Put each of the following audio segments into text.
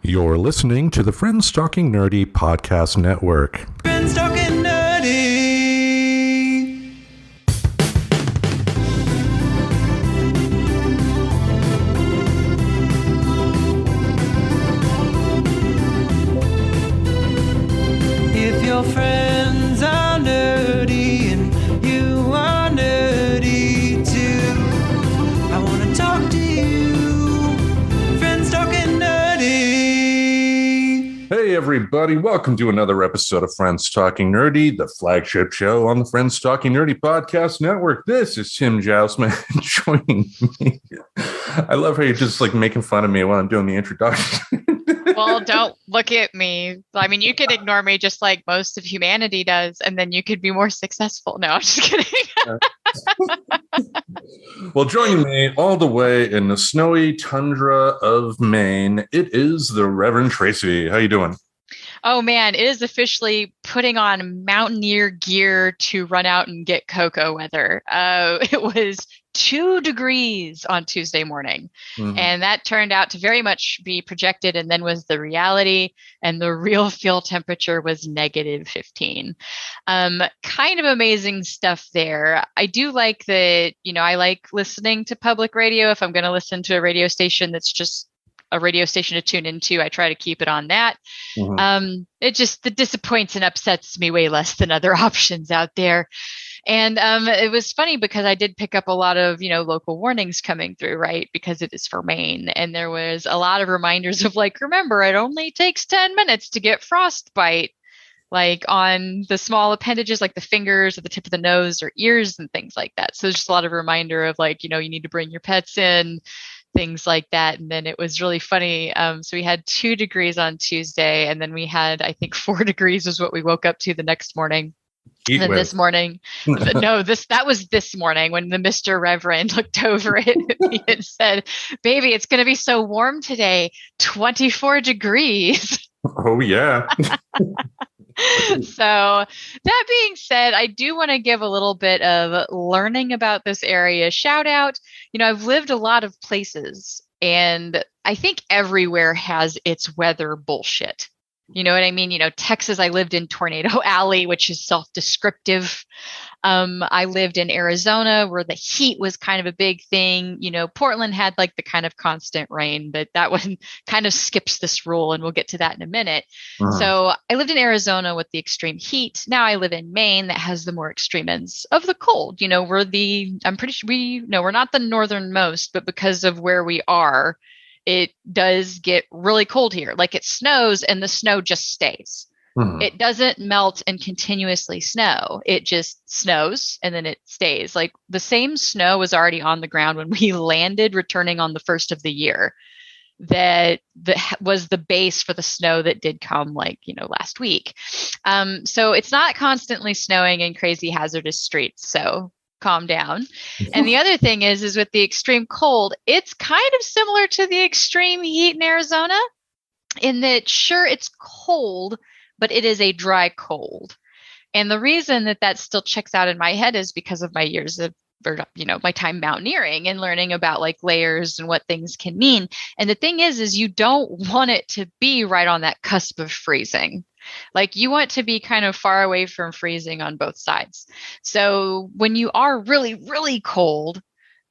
You're listening to the Friends Talking Nerdy Podcast Network. Friends Talking Nerdy. If your friends are nerdy and you are nerdy too, I want to talk to you. Friends Talking Nerdy. Hey everybody, welcome to another episode of Friends Talking Nerdy, the flagship show on the Friends Talking Nerdy Podcast Network. This is Tim Jousma joining me. I love how you're just like making fun of me while I'm doing the introduction. Well, don't look at me. I mean, you could ignore me just like most of humanity does, and then you could be more successful. No, I'm just kidding. Well, joining me all the way in the snowy tundra of Maine, it is the Reverend Tracy. How you doing? Oh, man, it is officially putting on mountaineer gear to run out and get cocoa weather. It was 2 degrees on Tuesday morning, and that turned out to very much be projected and then was the reality, and the real field temperature was negative 15. Kind of amazing stuff there. I do like that, I like listening to public radio. If I'm going to listen to a radio station that's just a radio station to tune into, I try to keep it on that. It disappoints and upsets me way less than other options out there. And it was funny because I did pick up a lot of, local warnings coming through, right? Because it is for Maine. And there was a lot of reminders of like, remember, it only takes 10 minutes to get frostbite, like on the small appendages, like the fingers or the tip of the nose or ears and things like that. So there's just a lot of reminder of like, you need to bring your pets in, things like that. And then it was really funny. So we had 2 degrees on Tuesday, and then we had, I think 4 degrees was what we woke up to the next morning. And then this morning, that was this morning when the Mr. Reverend looked over at me and said, baby, it's going to be so warm today, 24 degrees. Oh, yeah. So that being said, I do want to give a little bit of learning about this area shout out. I've lived a lot of places, and I think everywhere has its weather bullshit. You know what I mean? Texas, I lived in Tornado Alley, which is self-descriptive. I lived in Arizona where the heat was kind of a big thing. Portland had like the kind of constant rain, but that one kind of skips this rule, and we'll get to that in a minute. So I lived in Arizona with the extreme heat. Now I live in Maine that has the more extreme ends of the cold. I'm pretty sure we're not the northernmost, but because of where we are, it does get really cold here. Like it snows and the snow just stays. It doesn't melt and continuously snow. It just snows and then it stays. Like the same snow was already on the ground when we landed, returning on the first of the year. That was the base for the snow that did come last week. So it's not constantly snowing in crazy hazardous streets. So calm down. And the other thing is with the extreme cold, it's kind of similar to the extreme heat in Arizona in that, sure, it's cold, but it is a dry cold. And the reason that still checks out in my head is because of my years of, my time mountaineering and learning about like layers and what things can mean. And the thing is you don't want it to be right on that cusp of freezing. Like you want to be kind of far away from freezing on both sides. So when you are really, really cold,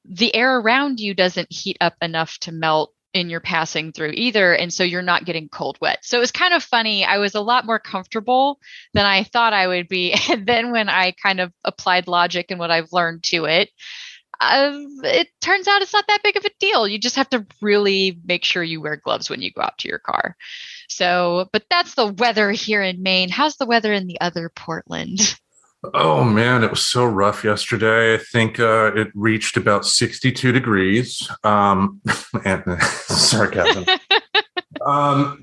the air around you doesn't heat up enough to melt in your passing through either. And so you're not getting cold wet. So it was kind of funny. I was a lot more comfortable than I thought I would be. And then when I kind of applied logic and what I've learned to it turns out it's not that big of a deal. You just have to really make sure you wear gloves when you go out to your car. So, but that's the weather here in Maine. How's the weather in the other Portland? Oh, man, it was so rough yesterday. I think it reached about 62 degrees. And sarcasm.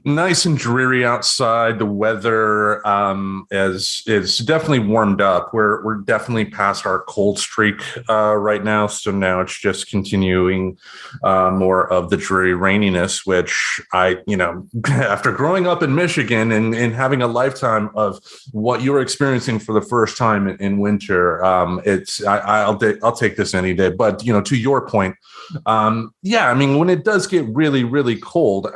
Nice and dreary outside. The weather is definitely warmed up. We're definitely past our cold streak right now. So now it's just continuing more of the dreary raininess, which after growing up in Michigan and having a lifetime of what you're experiencing for the first time in winter, I'll take this any day. But to your point, when it does get really, really cold,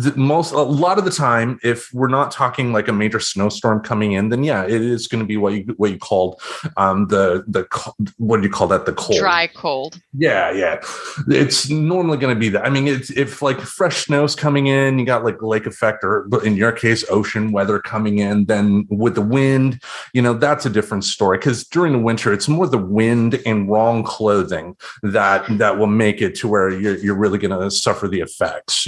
a lot of the time, if we're not talking like a major snowstorm coming in, then yeah, it is going to be what you called what do you call that? The cold, dry cold. Yeah. It's normally going to be that. I mean, it's if like fresh snow's coming in, you got like lake effect, or in your case, ocean weather coming in. Then with the wind, that's a different story. Because during the winter, it's more the wind and wrong clothing that will make it to where you're really going to suffer the effects.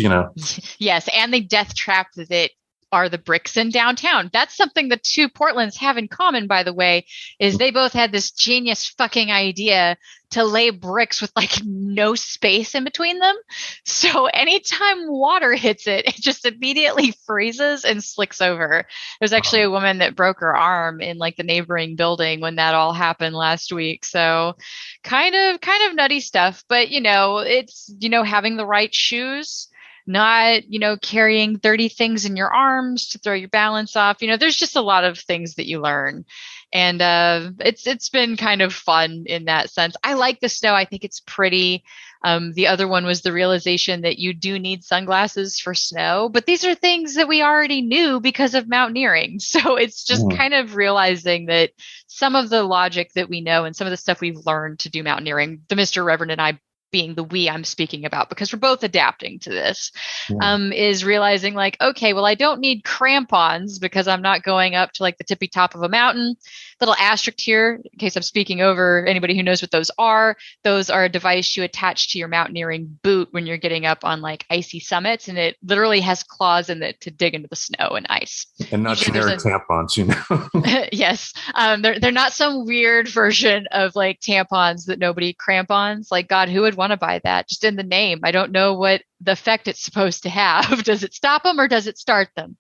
Yes, and the death trap that are the bricks in downtown. That's something the two Portlands have in common, by the way, is they both had this genius fucking idea to lay bricks with like no space in between them. So anytime water hits it, it just immediately freezes and slicks over. There's actually a woman that broke her arm in like the neighboring building when that all happened last week. So kind of nutty stuff, but it's, having the right shoes, not, carrying 30 things in your arms to throw your balance off. There's just a lot of things that you learn. And it's been kind of fun in that sense. I like the snow. I think it's pretty. The other one was the realization that you do need sunglasses for snow, but these are things that we already knew because of mountaineering. So it's just kind of realizing that some of the logic that we know and some of the stuff we've learned to do mountaineering, the Mr. Reverend and I being the we I'm speaking about, because we're both adapting to this, is realizing like, okay, well, I don't need crampons because I'm not going up to like the tippy top of a mountain. Little asterisk here, in case I'm speaking over anybody who knows what those are. Those are a device you attach to your mountaineering boot when you're getting up on like icy summits, and it literally has claws in it to dig into the snow and ice. And not generic tampons, Yes. They're not some weird version of like tampons that nobody crampons. Like, God, who would want to buy that? Just in the name. I don't know what the effect it's supposed to have. Does it stop them or does it start them?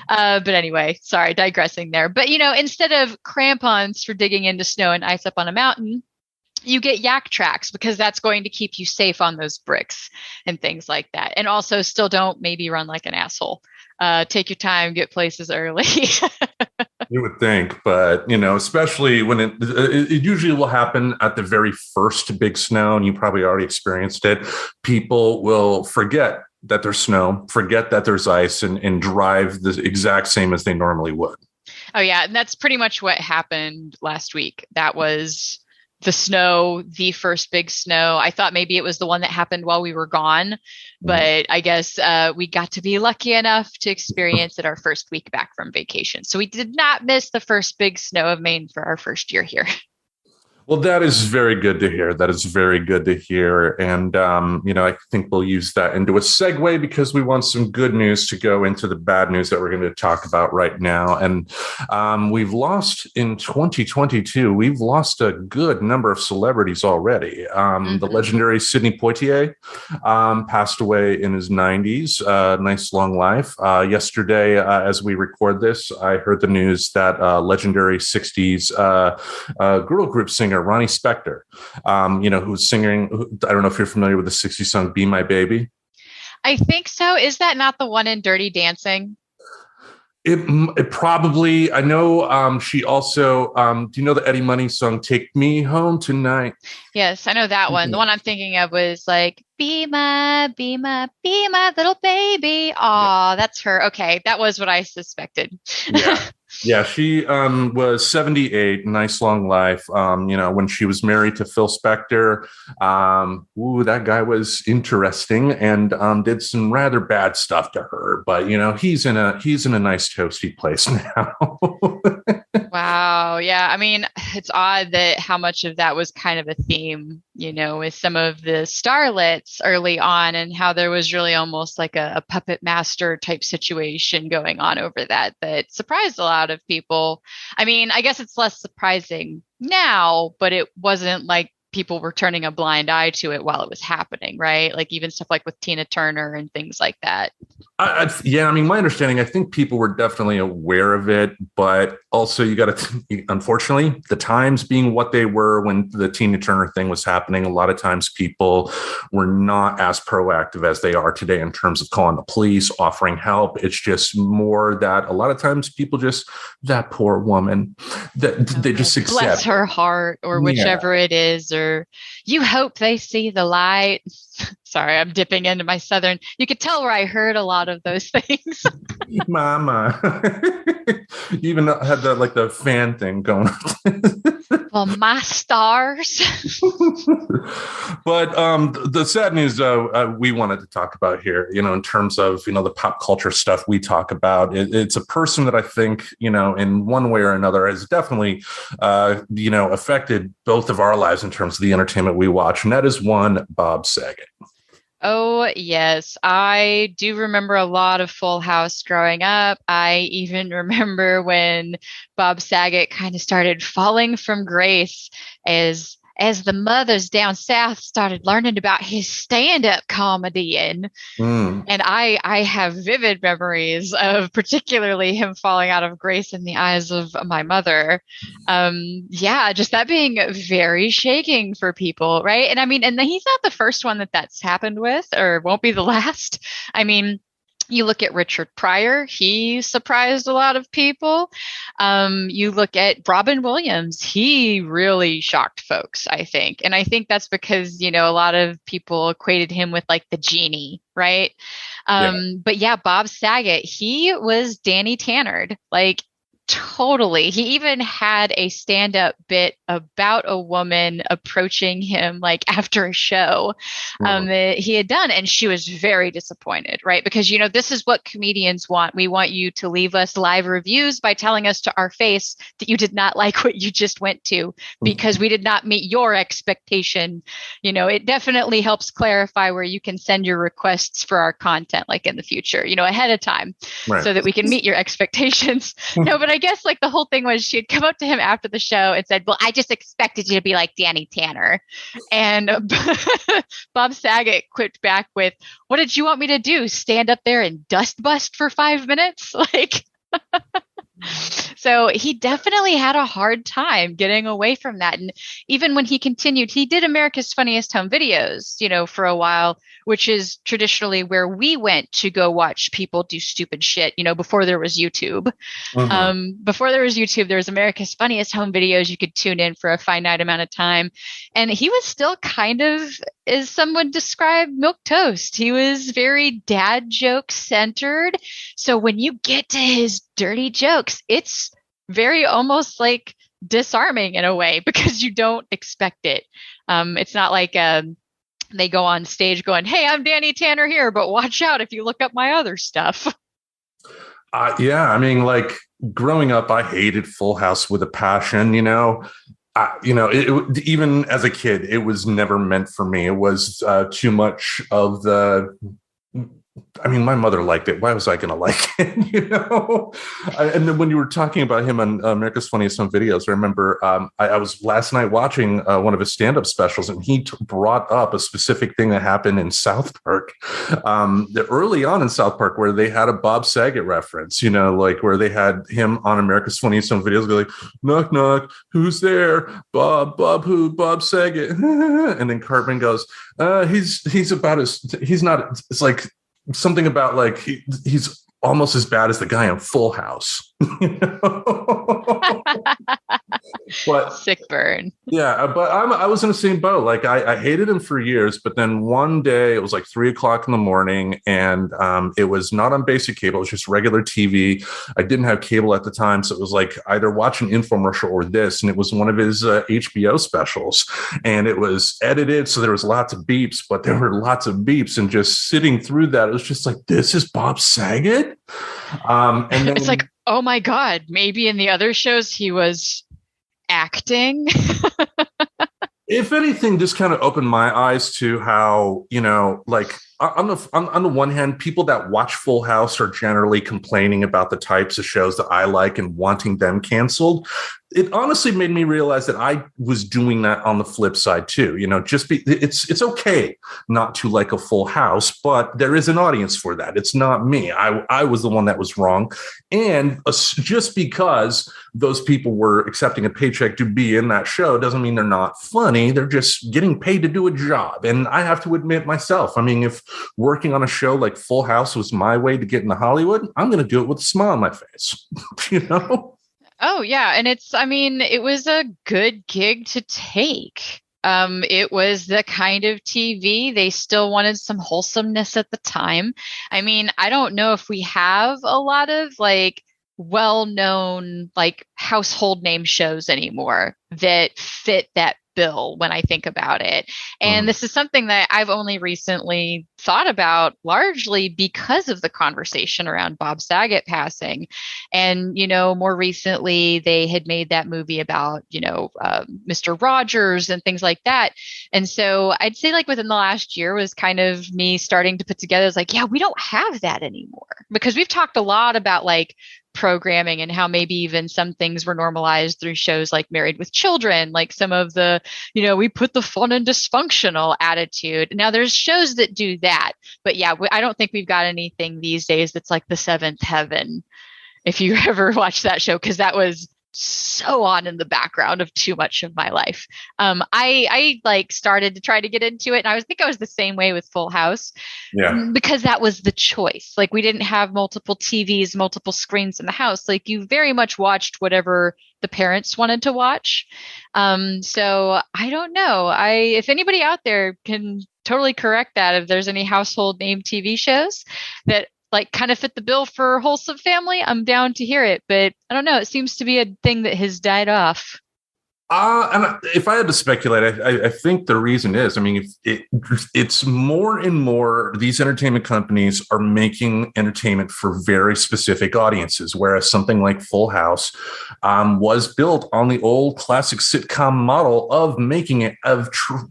But anyway, sorry, digressing there. But, instead of crampons for digging into snow and ice up on a mountain, you get yak tracks, because that's going to keep you safe on those bricks and things like that. And also still don't maybe run like an asshole. Take your time, get places early. You would think, but especially when it usually will happen at the very first big snow, and you probably already experienced it. People will forget that there's snow, forget that there's ice, and drive the exact same as they normally would. Oh yeah, and that's pretty much what happened last week. That was the snow, the first big snow. I thought maybe it was the one that happened while we were gone, but I guess we got to be lucky enough to experience it our first week back from vacation. So we did not miss the first big snow of Maine for our first year here. Well, that is very good to hear. And, I think we'll use that into a segue, because we want some good news to go into the bad news that we're going to talk about right now. And we've lost in 2022, we've lost a good number of celebrities already. The legendary Sidney Poitier passed away in his 90s. Nice long life. Yesterday, as we record this, I heard the news that legendary 60s girl group singer Ronnie Spector, who's singing. I don't know if you're familiar with the 60s song "Be My Baby." I think so. Is that not the one in Dirty Dancing? It probably. I know. She also. Do you know the Eddie Money song "Take Me Home Tonight"? Yes, I know that one. The one I'm thinking of was like "Be my little baby." Oh, that's her. Okay, that was what I suspected. Yeah, she was 78, nice long life. When she was married to Phil Spector, that guy was interesting and did some rather bad stuff to her. But he's in a nice toasty place now. Wow. Yeah. I mean, it's odd that how much of that was kind of a theme, with some of the starlets early on, and how there was really almost like a puppet master type situation going on over that surprised a lot of people. I mean, I guess it's less surprising now, but it wasn't like people were turning a blind eye to it while it was happening, right? Like even stuff like with Tina Turner and things like that. I mean, my understanding, I think people were definitely aware of it, but also you got to, unfortunately, the times being what they were when the Tina Turner thing was happening, a lot of times people were not as proactive as they are today in terms of calling the police, offering help. It's just more that a lot of times people just, that poor woman, that they just accept. Bless her heart, or whichever it is, or you hope they see the light. Sorry, I'm dipping into my Southern. You could tell where I heard a lot of those things. Mama. You even had the fan thing going on. Well, my stars. But the sad news we wanted to talk about here, in terms of, the pop culture stuff we talk about, it's a person that I think, in one way or another has definitely, affected both of our lives in terms of the entertainment we watch. And that is one Bob Saget. Oh, yes. I do remember a lot of Full House growing up. I even remember when Bob Saget kind of started falling from grace as the mothers down south started learning about his stand-up comedy. And I have vivid memories of particularly him falling out of grace in the eyes of my mother. Just that being very shaking for people, right? And I mean, and he's not the first one that's happened with, or won't be the last. I mean, you look at Richard Pryor, he surprised a lot of people. You look at Robin Williams, he really shocked folks, I think. And I think that's because, a lot of people equated him with like the genie, right? But yeah, Bob Saget, he was Danny Tannered, like totally. He even had a stand-up bit about a woman approaching him like after a show that he had done, and she was very disappointed, right? Because this is what comedians want. We want you to leave us live reviews by telling us to our face that you did not like what you just went to because we did not meet your expectation. It definitely helps clarify where you can send your requests for our content like in the future, ahead of time, right, so that we can meet your expectations. No, but I guess like the whole thing was she had come up to him after the show and said, well, I just expected you to be like Danny Tanner. And Bob Saget quipped back with, what did you want me to do? Stand up there and dust bust for 5 minutes? Like, so he definitely had a hard time getting away from that. And even when he continued, he did America's Funniest Home Videos, for a while, which is traditionally where we went to go watch people do stupid shit, before there was YouTube. Before there was YouTube, there was America's Funniest Home Videos. You could tune in for a finite amount of time. And he was still kind of, as someone described, milquetoast. He was very dad joke centered. So when you get to his dirty jokes, it's very almost like disarming in a way because you don't expect it. It's not like they go on stage going, hey, I'm Danny Tanner here, but watch out if you look up my other stuff. Yeah, I mean, like growing up, I hated Full House with a passion, even as a kid, it was never meant for me. It was too much of the... I mean, my mother liked it. Why was I going to like it? And then when you were talking about him on America's Funniest Home Videos, I remember I was last night watching one of his stand-up specials, and he brought up a specific thing that happened in South Park, early on in South Park, where they had a Bob Saget reference, like where they had him on America's Funniest Home Videos go like, knock, knock, who's there? Bob who? Bob Saget. And then Cartman goes, he's not, it's like, something about like he's almost as bad as the guy on Full House. But sick burn. Yeah, but I was in the same boat. Like I hated him for years, but then one day it was like 3:00 in the morning, and it was not on basic cable. It was just regular TV. I didn't have cable at the time, so it was like either watch an infomercial or this, and it was one of his HBO specials, and it was edited, so there was lots of beeps, but there were lots of beeps, and just sitting through that, it was just like, this is Bob Saget. And then, it's like, oh my God, maybe in the other shows he was acting. If anything, this kind of opened my eyes to how, like on the one hand, people that watch Full House are generally complaining about the types of shows that I like and wanting them canceled. It honestly made me realize that I was doing that on the flip side too. It's okay not to like a Full House, but there is an audience for that. It's not me. I was the one that was wrong. And just because those people were accepting a paycheck to be in that show doesn't mean they're not funny. They're just getting paid to do a job. And I have to admit myself, I mean, if working on a show like Full House was my way to get into Hollywood, I'm going to do it with a smile on my face, Oh, yeah. And it was a good gig to take. It was the kind of TV they still wanted some wholesomeness at the time. I mean, I don't know if we have a lot of like well-known like household name shows anymore that fit that bill when I think about it. And this is something that I've only recently thought about largely because of the conversation around Bob Saget passing. And, more recently they had made that movie about, Mr. Rogers and things like that. And so I'd say like within the last year was kind of me starting to put together, it's like, yeah, we don't have that anymore because we've talked a lot about like programming and how maybe even some things were normalized through shows like Married with Children, like some of the, we put the fun and dysfunctional attitude. Now there's shows that do that, but yeah, I don't think we've got anything these days that's like The Seventh Heaven. If you ever watched that show, because that was so on in the background of too much of my life. I like started to try to get into it, and I think I was the same way with Full House, because that was the choice. Like we didn't have multiple TVs, multiple screens in the house. Like you very much watched whatever the parents wanted to watch. So I don't know. If anybody out there can totally correct that, if there's any household name TV shows that like kind of fit the bill for wholesome family, I'm down to hear it. But I don't know. It seems to be a thing that has died off. And if I had to speculate, I think the reason is, I mean, it's more and more these entertainment companies are making entertainment for very specific audiences, whereas something like Full House was built on the old classic sitcom model of making it,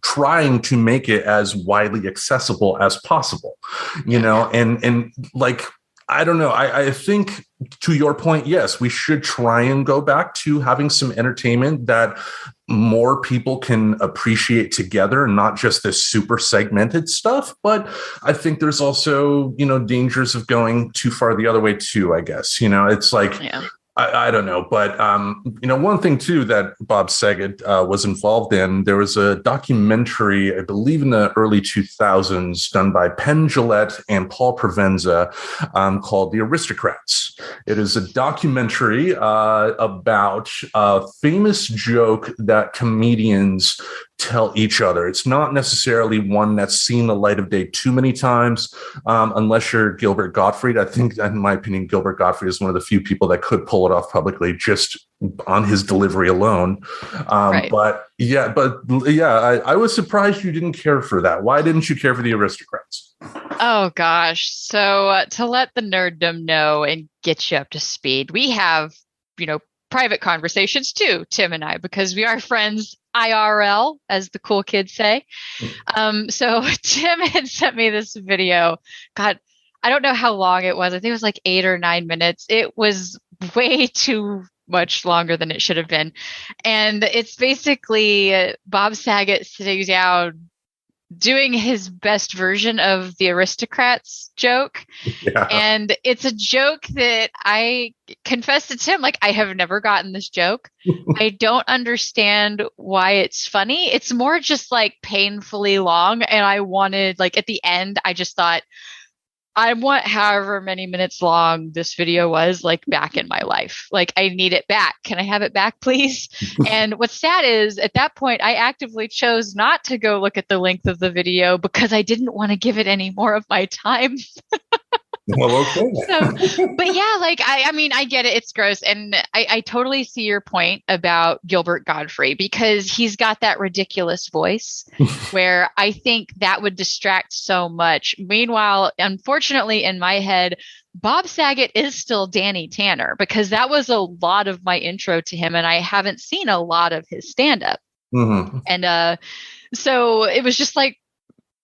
trying to make it as widely accessible as possible, and like, I don't know. I think to your point, yes, we should try and go back to having some entertainment that more people can appreciate together, not just this super segmented stuff. But I think there's also, dangers of going too far the other way too, I guess. It's like, I don't know. But, one thing, too, that Bob Saget was involved in, there was a documentary, I believe in the early 2000s, done by Penn Jillette and Paul Provenza called The Aristocrats. It is a documentary about a famous joke that comedians tell each other. It's not necessarily one that's seen the light of day too many times, unless you're Gilbert Gottfried. I think, in my opinion, Gilbert Gottfried is one of the few people that could pull it off publicly just on his delivery alone. Right. But I was surprised you didn't care for that. Why didn't you care for The Aristocrats? Oh, gosh. So to let the nerddom know and get you up to speed, we have, private conversations too, Tim and I, because we are friends IRL, as the cool kids say. So Tim had sent me this video. God, I don't know how long it was. I think it was like 8 or 9 minutes. It was way too much longer than it should have been. And it's basically Bob Saget sitting down doing his best version of the Aristocrats joke. Yeah. And it's a joke that I confess to Tim, like, I have never gotten this joke. I don't understand why it's funny. It's more just like painfully long. And I wanted, like, at the end, I just thought, I want however many minutes long this video was, like, back in my life. Like, I need it back. Can I have it back, please? And what's sad is at that point, I actively chose not to go look at the length of the video because I didn't want to give it any more of my time. Well, okay. But yeah, like, I mean, I get it. It's gross. And I totally see your point about Gilbert Gottfried, because he's got that ridiculous voice where I think that would distract so much. Meanwhile, unfortunately, in my head, Bob Saget is still Danny Tanner, because that was a lot of my intro to him. And I haven't seen a lot of his stand-up. Mm-hmm. And so it was just like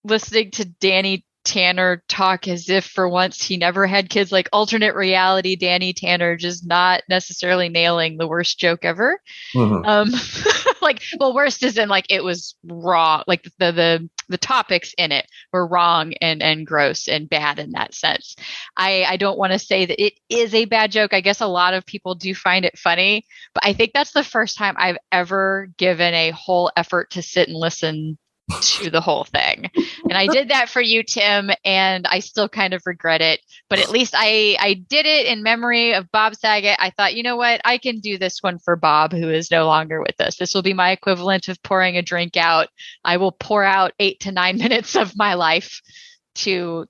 listening to Danny Tanner talk as if for once he never had kids, like alternate reality Danny Tanner, just not necessarily nailing the worst joke ever. Mm-hmm. Like, well, worst is in like it was wrong, like the topics in it were wrong and gross and bad in that sense. I don't want to say that it is a bad joke. I guess a lot of people do find it funny, but I think that's the first time I've ever given a whole effort to sit and listen to the whole thing. And I did that for you, Tim, and I still kind of regret it. But at least I did it in memory of Bob Saget. I thought, you know what? I can do this one for Bob, who is no longer with us. This will be my equivalent of pouring a drink out. I will pour out 8 to 9 minutes of my life to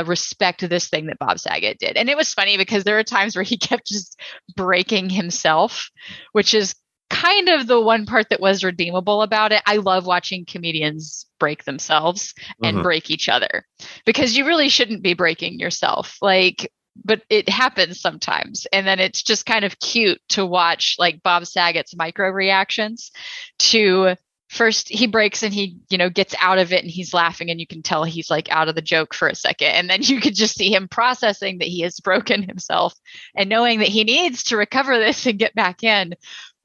respect this thing that Bob Saget did. And it was funny because there were times where he kept just breaking himself, which is kind of the one part that was redeemable about it. I love watching comedians break themselves and break each other, because you really shouldn't be breaking yourself. Like, but it happens sometimes. And then it's just kind of cute to watch like Bob Saget's micro reactions to first he breaks and he, gets out of it and he's laughing and you can tell he's like out of the joke for a second. And then you could just see him processing that he has broken himself and knowing that he needs to recover this and get back in.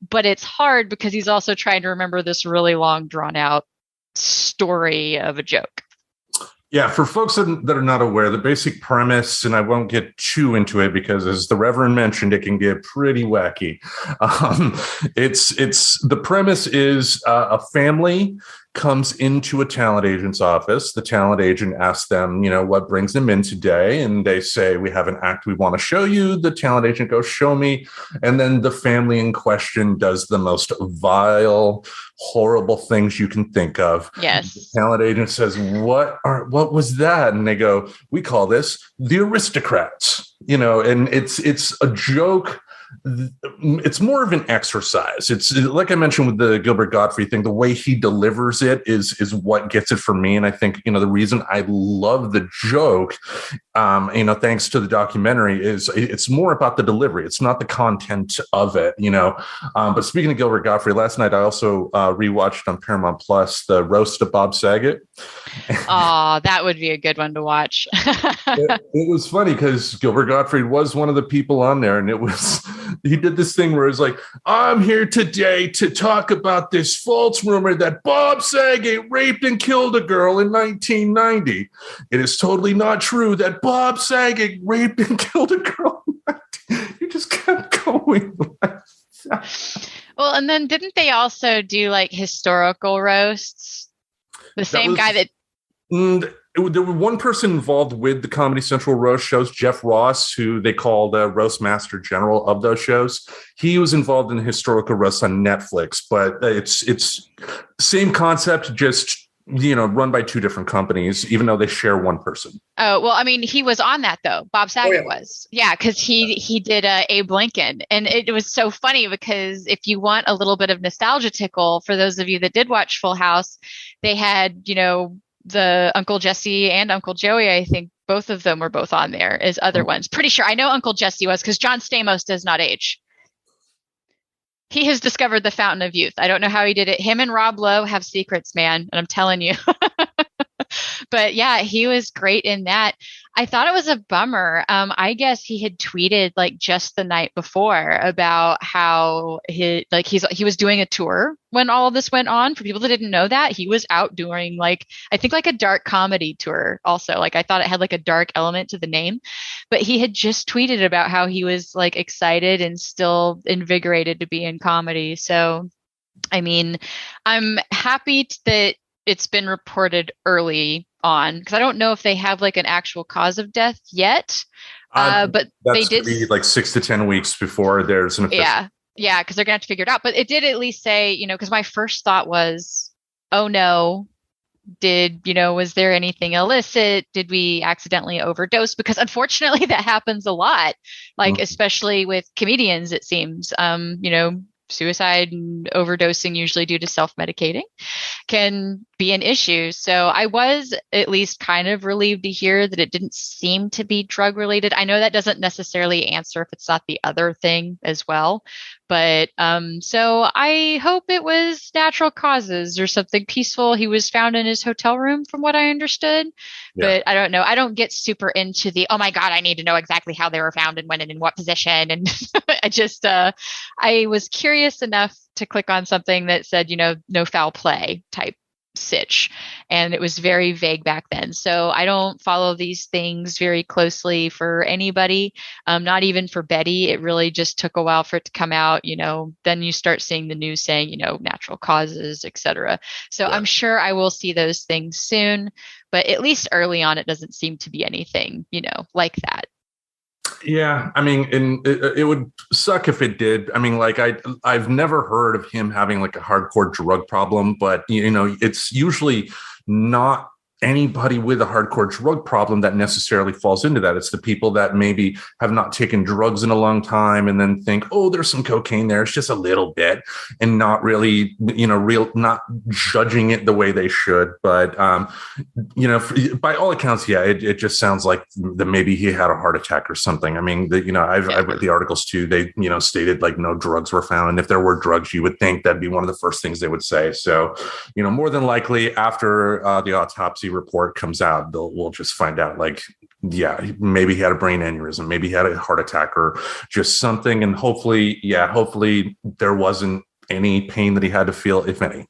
But it's hard because he's also trying to remember this really long, drawn out story of a joke. Yeah, for folks that are not aware, the basic premise, and I won't get too into it because, as the Reverend mentioned, it can get pretty wacky. It's the premise is a family comes into a talent agent's office. The talent agent asks them, what brings them in today, and they say, "We have an act we want to show you." The talent agent goes, "Show me," and then the family in question does the most vile, horrible things you can think of. Yes. The talent agent says, what was that? And they go, "We call this the aristocrats." And it's a joke. It's more of an exercise. It's like I mentioned with the Gilbert Gottfried thing, the way he delivers it is what gets it for me. And I think, the reason I love the joke, thanks to the documentary, is it's more about the delivery. It's not the content of it, But speaking of Gilbert Gottfried, last night I also rewatched on Paramount Plus the roast of Bob Saget. Oh, that would be a good one to watch. it was funny because Gilbert Gottfried was one of the people on there, and he did this thing where it's like, "I'm here today to talk about this false rumor that Bob Saget raped and killed a girl in 1990. It is totally not true that Bob Saget raped and killed a girl." You just kept going. Well, and then didn't they also do like historical roasts? The same guy that... There was one person involved with the Comedy Central roast shows, Jeff Ross, who they called Roast Master General of those shows. He was involved in historical roasts on Netflix, but it's same concept, just run by two different companies, even though they share one person. Oh, well, I mean, he was on that though. Bob Saget was. Yeah, because he did Abe Lincoln. And it was so funny because if you want a little bit of nostalgia tickle, for those of you that did watch Full House, they had, the Uncle Jesse and Uncle Joey, I think both of them were both on there as other ones. Pretty sure. I know Uncle Jesse was, because John Stamos does not age. He has discovered the fountain of youth. I don't know how he did it. Him and Rob Lowe have secrets, man. And I'm telling you. But yeah, he was great in that. I thought it was a bummer. I guess he had tweeted like just the night before about how he was doing a tour when all of this went on. For people that didn't know that, he was out doing I think a dark comedy tour also. Like, I thought it had like a dark element to the name, but he had just tweeted about how he was like excited and still invigorated to be in comedy. So, I mean, I'm happy that it's been reported early on, because I don't know if they have like an actual cause of death yet. But they did be like 6 to 10 weeks before there's an official. Yeah, because they're gonna have to figure it out. But it did at least say, because my first thought was, oh no, was there anything illicit? Did we accidentally overdose? Because unfortunately that happens a lot, especially with comedians, it seems. Suicide and overdosing, usually due to self-medicating, can be an issue. So I was at least kind of relieved to hear that it didn't seem to be drug related. I know that doesn't necessarily answer if it's not the other thing as well. But so I hope it was natural causes or something peaceful. He was found in his hotel room, from what I understood. Yeah. But I don't know. I don't get super into the, oh my God, I need to know exactly how they were found and when and in what position. And I just, I was curious enough to click on something that said, no foul play type sitch, and it was very vague back then. So I don't follow these things very closely for anybody, not even for Betty. It really just took a while for it to come out. Then you start seeing the news saying, natural causes, etc. So Yeah. I'm sure I will see those things soon, but at least early on, it doesn't seem to be anything, like that. Yeah, I mean, and it would suck if it did. I mean, like I've never heard of him having like a hardcore drug problem, but it's usually not anybody with a hardcore drug problem that necessarily falls into that. It's the people that maybe have not taken drugs in a long time and then think, oh, there's some cocaine there. It's just a little bit, and not really, not judging it the way they should. But, by all accounts, yeah, it just sounds like that maybe he had a heart attack or something. I mean, I've read the articles too. They, stated like no drugs were found. And if there were drugs, you would think that'd be one of the first things they would say. So, more than likely after the autopsy report comes out, we'll just find out, like, yeah, maybe he had a brain aneurysm, maybe he had a heart attack or just something. And hopefully there wasn't any pain that he had to feel, if any.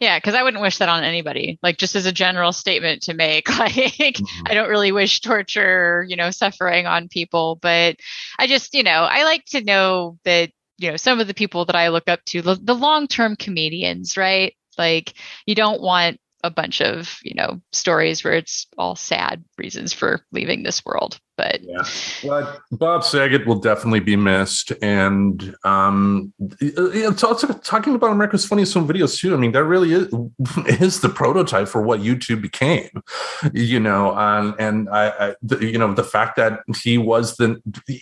Yeah, because I wouldn't wish that on anybody. Like, just as a general statement to make, like, I don't really wish torture, suffering on people. But I just, I like to know that, some of the people that I look up to, the long-term comedians, right? Like, you don't want a bunch of, stories where it's all sad reasons for leaving this world. But yeah, but Bob Saget will definitely be missed. And talking about America's Funniest Home Videos too. I mean, that really is the prototype for what YouTube became. And the fact that he was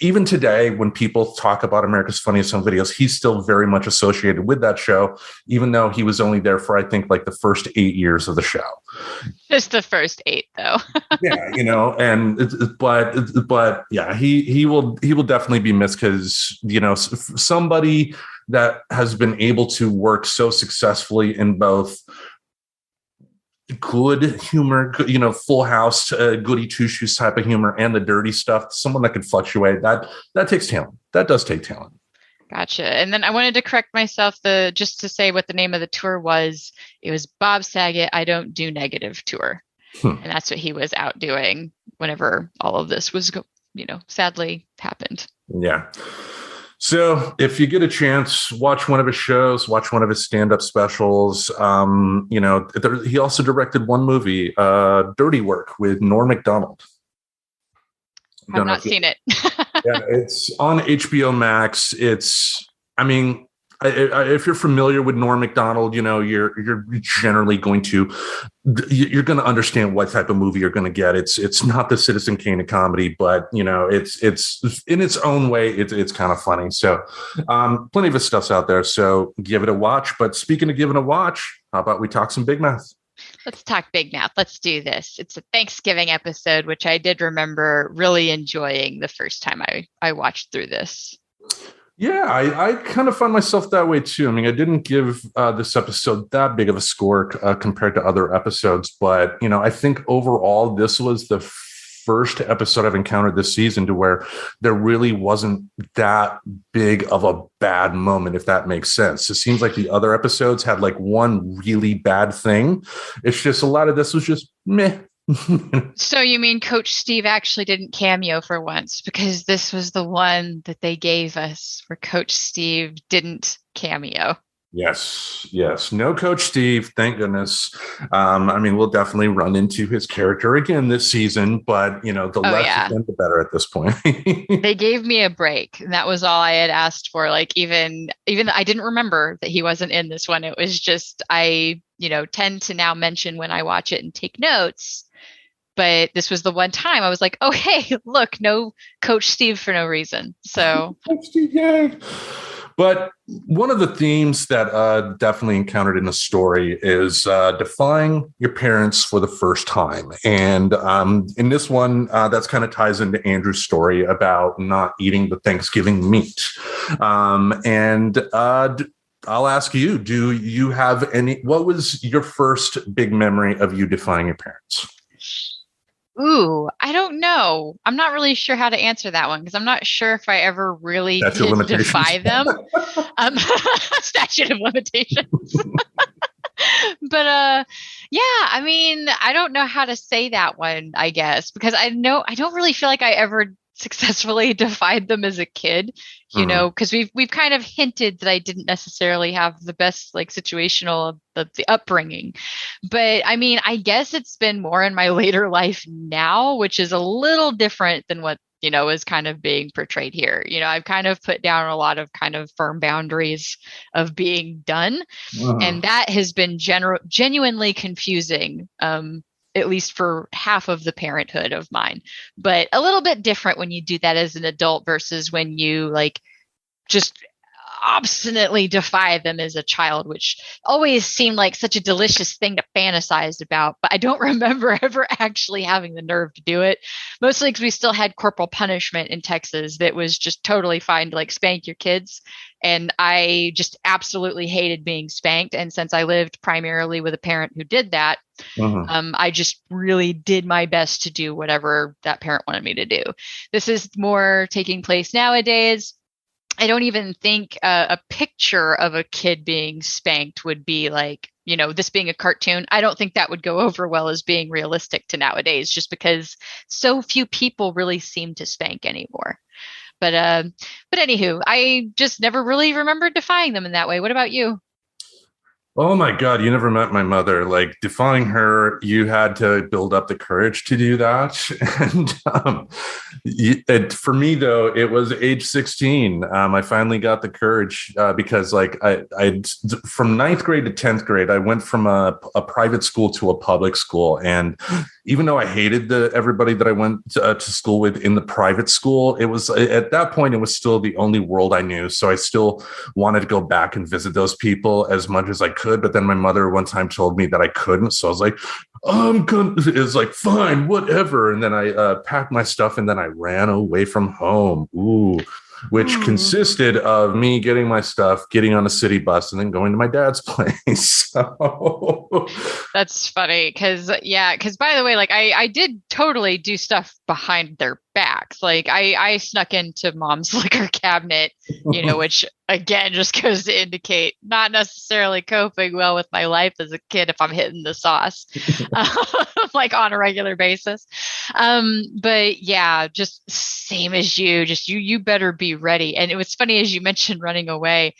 even today when people talk about America's Funniest Home Videos, he's still very much associated with that show, even though he was only there for, I think, like the first 8 years of the show. Just the first 8, though. Yeah, but yeah, he will definitely be missed because, somebody that has been able to work so successfully in both good humor, Full House, goody two shoes type of humor, and the dirty stuff, someone that can fluctuate, that takes talent. That does take talent. Gotcha. And then I wanted to correct myself, just to say what the name of the tour was. It was Bob Saget, I Don't Do Negative Tour. And that's what he was out doing whenever all of this was, sadly happened. Yeah. So if you get a chance, watch one of his shows, watch one of his stand-up specials. He also directed one movie, Dirty Work, with Norm Macdonald. I've not seen it. Yeah, it's on HBO Max. If you're familiar with Norm Macdonald, you're generally going to understand what type of movie you're going to get. It's not the Citizen Kane of comedy, but it's in its own way, it's kind of funny. So plenty of his stuff's out there. So give it a watch. But speaking of giving a watch, how about we talk some Big Mouth? Let's talk Big Mouth. Let's do this. It's a Thanksgiving episode, which I did remember really enjoying the first time I watched through this. Yeah, I kind of found myself that way too. I mean, I didn't give this episode that big of a score compared to other episodes, but I think overall this was the first episode I've encountered this season to where there really wasn't that big of a bad moment, if that makes sense. It seems like the other episodes had like one really bad thing. It's just a lot of this was just meh. So you mean Coach Steve actually didn't cameo for once, because this was the one that they gave us where Coach Steve didn't cameo. Yes. No Coach Steve, thank goodness. We'll definitely run into his character again this season, but the less the better at this point. They gave me a break, and that was all I had asked for. Like even I didn't remember that he wasn't in this one. It was just I tend to now mention when I watch it and take notes. But this was the one time I was like, oh, hey, look, no Coach Steve for no reason. So, Coach Steve, yay. But one of the themes that definitely encountered in the story is defying your parents for the first time. And in this one, that's kind of ties into Andrew's story about not eating the Thanksgiving meat. I'll ask you, do you have what was your first big memory of you defying your parents? Ooh, I don't know. I'm not really sure how to answer that one because I'm not sure if I ever really did defy them. Statute of limitations. But yeah, I mean, I don't know how to say that one, I guess, because I don't really feel like I ever successfully defied them as a kid, Mhm. because we've kind of hinted that I didn't necessarily have the best like situational the upbringing. But I mean, I guess it's been more in my later life now, which is a little different than what is kind of being portrayed here. I've kind of put down a lot of kind of firm boundaries of being done, and Mhm. that has been genuinely confusing, at least for half of the parenthood of mine, but a little bit different when you do that as an adult versus when you like just obstinately defy them as a child, which always seemed like such a delicious thing to fantasize about. But I don't remember ever actually having the nerve to do it. Mostly because we still had corporal punishment in Texas that was just totally fine to like spank your kids. And I just absolutely hated being spanked. And since I lived primarily with a parent who did that, Mhm. I just really did my best to do whatever that parent wanted me to do. This is more taking place nowadays. I don't even think a picture of a kid being spanked would be like, this being a cartoon. I don't think that would go over well as being realistic to nowadays, just because so few people really seem to spank anymore. But anywho, I just never really remembered defying them in that way. What about you? Oh my God, you never met my mother. Like defying her, you had to build up the courage to do that. And for me, though, it was age 16. I finally got the courage because, like, from ninth grade to 10th grade, I went from a private school to a public school. And even though I hated everybody that I went to school with in the private school, it was at that point, it was still the only world I knew. So I still wanted to go back and visit those people as much as I could. But then my mother one time told me that I couldn't. So I was like, I'm going to, it's like, fine, whatever. And then I packed my stuff and then I ran away from home. Ooh, which Ooh. consisted of me getting my stuff, getting on a city bus, and then going to my dad's place. So, That's funny because by the way, like I did totally do stuff behind their backs. Like I snuck into mom's liquor cabinet, which again just goes to indicate not necessarily coping well with my life as a kid if I'm hitting the sauce, like on a regular basis. But yeah, just same as you, just you better be ready. And it was funny as you mentioned running away.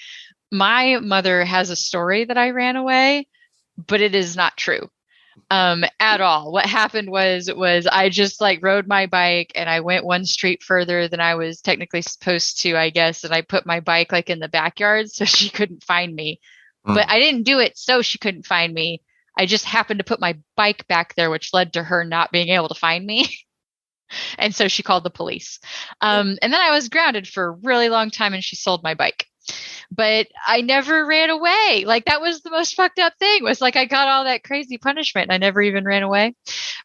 My mother has a story that I ran away, but it is not true at all. What happened was I just like rode my bike and I went one street further than I was technically supposed to, I guess, and I put my bike like in the backyard so she couldn't find me. But I didn't do it so she couldn't find me. I just happened to put my bike back there, which led to her not being able to find me. And so she called the police. And then I was grounded for a really long time and she sold my bike. But I never ran away. Like that was the most fucked up thing was like I got all that crazy punishment and I never even ran away.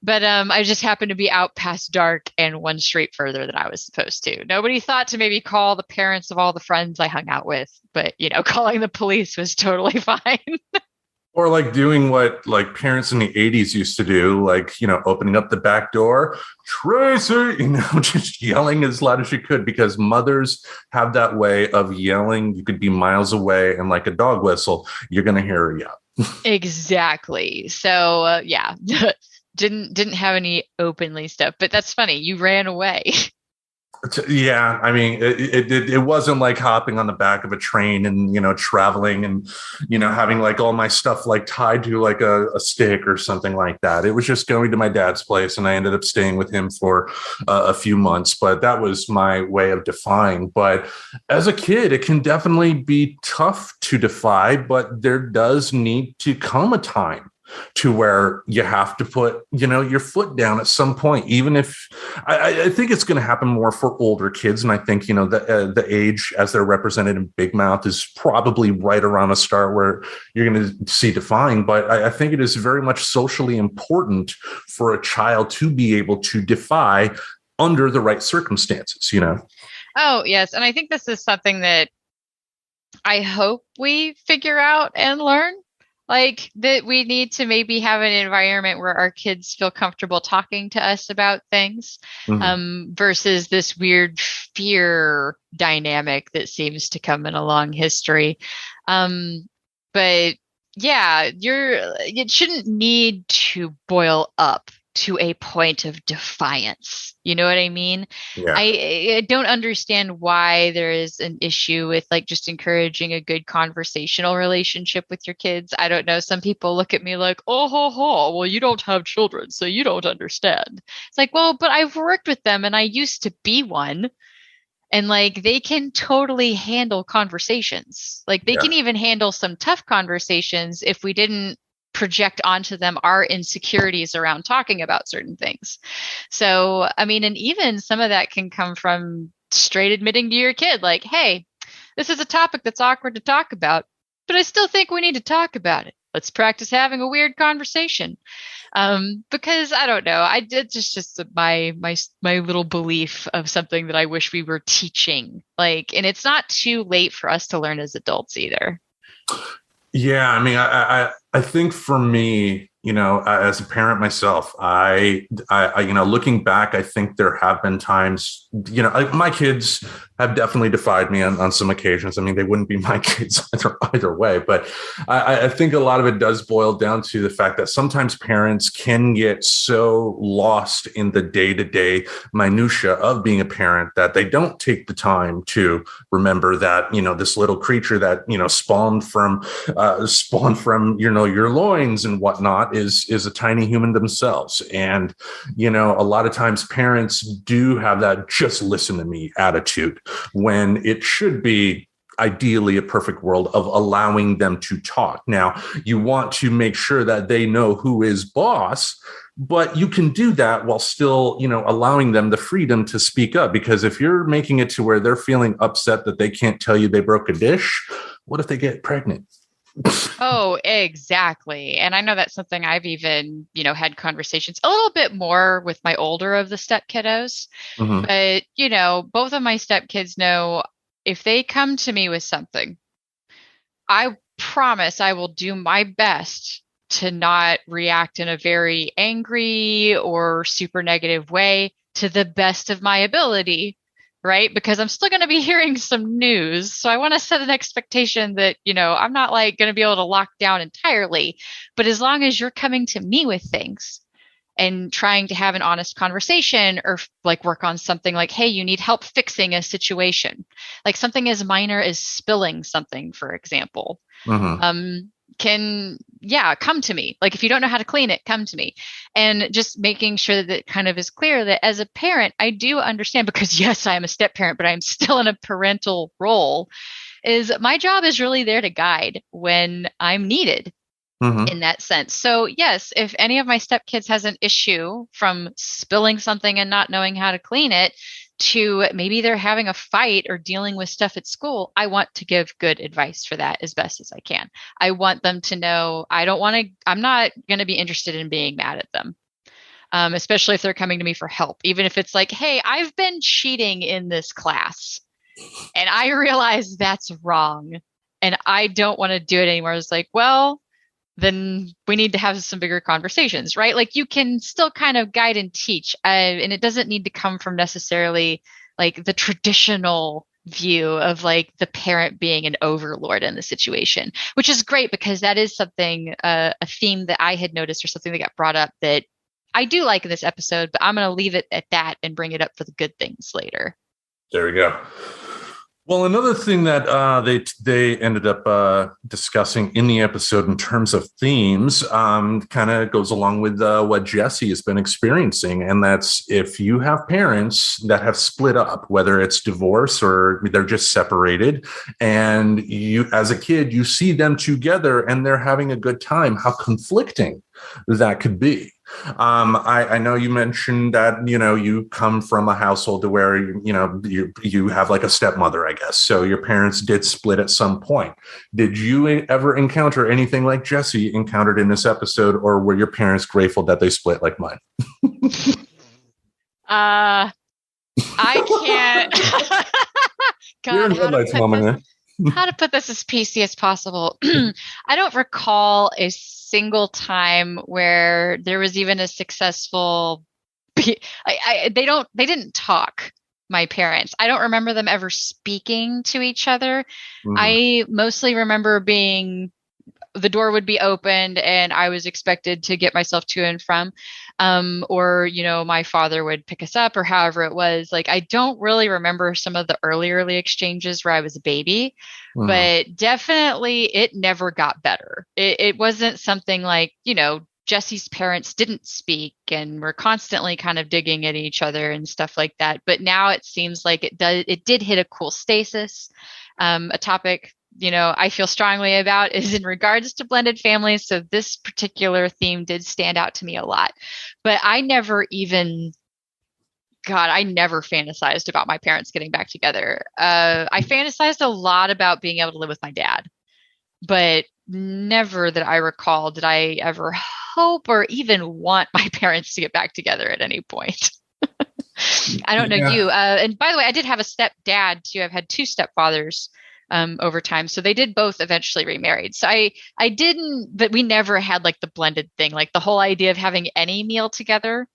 But I just happened to be out past dark and one street further than I was supposed to. Nobody thought to maybe call the parents of all the friends I hung out with, but calling the police was totally fine. or like doing what like parents in the 80s used to do, like, opening up the back door, Tracy, just yelling as loud as you could because mothers have that way of yelling. You could be miles away and like a dog whistle, you're going to hear her yell. Exactly. So yeah, didn't have any openly stuff, but that's funny. You ran away. Yeah, I mean, it wasn't like hopping on the back of a train and traveling and having like all my stuff like tied to like a stick or something like that. It was just going to my dad's place, and I ended up staying with him for a few months. But that was my way of defying. But as a kid, it can definitely be tough to defy, but there does need to come a time to where you have to put, your foot down at some point, even if I think it's going to happen more for older kids. And I think, the age as they're represented in Big Mouth is probably right around a start where you're going to see defying. But I think it is very much socially important for a child to be able to defy under the right circumstances. Oh, yes. And I think this is something that I hope we figure out and learn. Like that we need to maybe have an environment where our kids feel comfortable talking to us about things, Mhm. versus this weird fear dynamic that seems to come in a long history. But yeah, it shouldn't need to boil up to a point of defiance. You know what I mean? Yeah. I don't understand why there is an issue with like just encouraging a good conversational relationship with your kids. I don't know. Some people look at me like, oh, ho, ho, well, you don't have children, so you don't understand. It's like, well, but I've worked with them and I used to be one. And like they can totally handle conversations. Like they Yeah. can even handle some tough conversations if we didn't project onto them our insecurities around talking about certain things. So, I mean, and even some of that can come from straight admitting to your kid, like, hey, this is a topic that's awkward to talk about, but I still think we need to talk about it. Let's practice having a weird conversation. Because I don't know, I did just my little belief of something that I wish we were teaching. Like, and it's not too late for us to learn as adults either. Yeah, I mean, I think for me, as a parent myself, looking back, I think there have been times, my kids have definitely defied me on some occasions. I mean, they wouldn't be my kids either way, but I think a lot of it does boil down to the fact that sometimes parents can get so lost in the day-to-day minutia of being a parent that they don't take the time to remember that, this little creature that, spawned from your loins and whatnot is a tiny human themselves. And a lot of times parents do have that just listen to me attitude when it should be ideally a perfect world of allowing them to talk. Now, you want to make sure that they know who is boss, but you can do that while still, allowing them the freedom to speak up. Because if you're making it to where they're feeling upset that they can't tell you they broke a dish, what if they get pregnant? Oh, exactly. And I know that's something I've even, had conversations a little bit more with my older of the step kiddos. Mm-hmm. But, both of my step kids know if they come to me with something, I promise I will do my best to not react in a very angry or super negative way to the best of my ability. Right? Because I'm still going to be hearing some news. So I want to set an expectation that, I'm not like going to be able to lock down entirely. But as long as you're coming to me with things and trying to have an honest conversation or like work on something like, hey, you need help fixing a situation, like something as minor as spilling something, for example. Mm-hmm. Come to me. Like if you don't know how to clean it, come to me. And just making sure that it kind of is clear that as a parent, I do understand, because yes, I am a step parent, but I'm still in a parental role, is my job is really there to guide when I'm needed. Mm-hmm. In that sense. So yes, if any of my stepkids has an issue from spilling something and not knowing how to clean it to maybe they're having a fight or dealing with stuff at school, I want to give good advice for that as best as I can. I want them to know I'm not going to be interested in being mad at them. Especially if they're coming to me for help, even if it's like, hey, I've been cheating in this class and I realize that's wrong and I don't want to do it anymore. It's like, well, then we need to have some bigger conversations, right? Like you can still kind of guide and teach, and it doesn't need to come from necessarily like the traditional view of like the parent being an overlord in the situation, which is great because that is something, a theme that I had noticed or something that got brought up that I do like in this episode, but I'm going to leave it at that and bring it up for the good things later. There we go. Well, another thing that they ended up discussing in the episode in terms of themes kind of goes along with what Jesse has been experiencing. And that's if you have parents that have split up, whether it's divorce or they're just separated, and you, as a kid, you see them together and they're having a good time, how conflicting that could be. I know you mentioned that, you come from a household where, you have like a stepmother, I guess. So your parents did split at some point. Did you ever encounter anything like Jesse encountered in this episode, or were your parents grateful that they split like mine? I can't. God, You're in headlights, mama. How to put this as PC as possible. I don't recall a single time where there was even a successful. They didn't talk. My parents. I don't remember them ever speaking to each other. Mm-hmm. I mostly remember being the door would be opened and I was expected to get myself to and from. Or, my father would pick us up or however it was. Like, I don't really remember some of the early exchanges where I was a baby, but definitely it never got better. It wasn't something like, Jesse's parents didn't speak and were constantly kind of digging at each other and stuff like that. But now it seems like it did hit a cool stasis. A topic, I feel strongly about is in regards to blended families. So this particular theme did stand out to me a lot, but I never fantasized about my parents getting back together. I fantasized a lot about being able to live with my dad, but never that I recall did I ever hope or even want my parents to get back together at any point. I don't know you. And by the way, I did have a stepdad too. I've had two stepfathers over time. So they did both eventually remarried. So I didn't, but we never had like the blended thing, like the whole idea of having any meal together.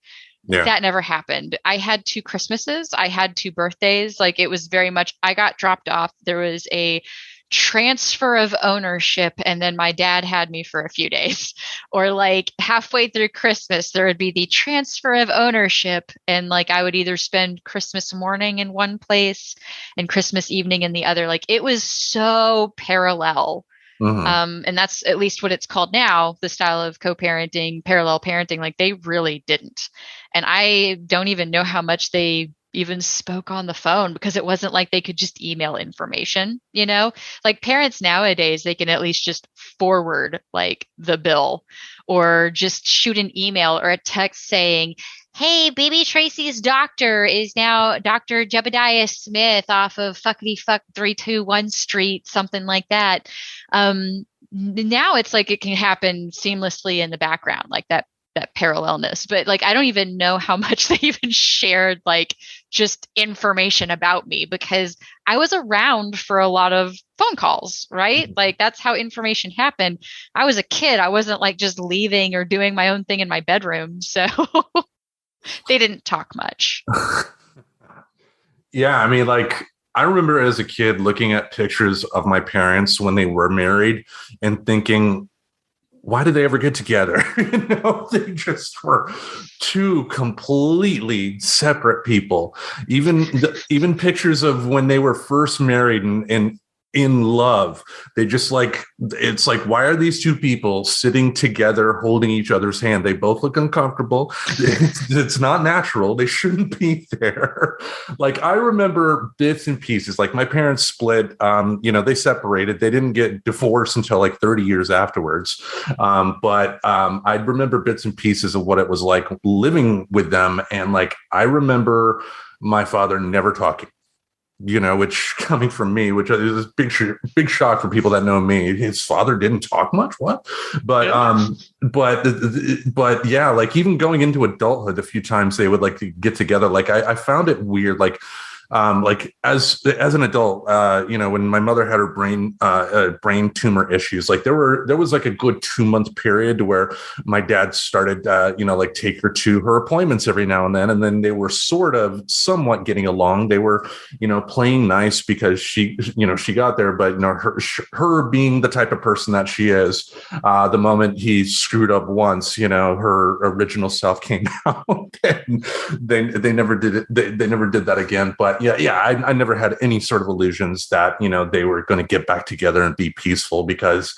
Yeah. That never happened. I had 2 Christmases. I had 2 birthdays. Like it was very much, I got dropped off. There was a transfer of ownership and then my dad had me for a few days, or like halfway through Christmas there would be the transfer of ownership and like I would either spend Christmas morning in one place and Christmas evening in the other. Like it was so parallel. And that's at least what it's called now, the style of co-parenting, parallel parenting. Like they really didn't, and I don't even know how much they even spoke on the phone because it wasn't like they could just email information, like parents nowadays, they can at least just forward like the bill or just shoot an email or a text saying, hey, baby Tracy's doctor is now Dr. Jebediah Smith off of fuckity fuck 321 Street, something like that. Now it's like it can happen seamlessly in the background, like that parallelness, but like I don't even know how much they even shared like just information about me because I was around for a lot of phone calls, right? Like that's how information happened. I was a kid. I wasn't like just leaving or doing my own thing in my bedroom. So they didn't talk much. Yeah, I mean, like I remember as a kid looking at pictures of my parents when they were married and thinking, why did they ever get together? They just were 2 completely separate people. Even pictures of when they were first married and in love, they just like, it's like, why are these 2 people sitting together holding each other's hand? They both look uncomfortable. It's not natural. They shouldn't be there. Like I remember bits and pieces, like my parents split, they separated. They didn't get divorced until like 30 years afterwards. But I remember bits and pieces of what it was like living with them. And like, I remember my father never talking. Which coming from me, which is a big shock for people that know me. His father didn't talk much. What? But yeah, like even going into adulthood, a few times they would like to get together. Like I found it weird. Like as an adult, when my mother had her brain tumor issues, like there was like a good 2-month period where my dad started, like take her to her appointments every now and then they were sort of somewhat getting along. They were, playing nice because she got there, but her being the type of person that she is, the moment he screwed up once, her original self came out, and they never did it. They never did that again. But yeah, I never had any sort of illusions that, they were going to get back together and be peaceful because,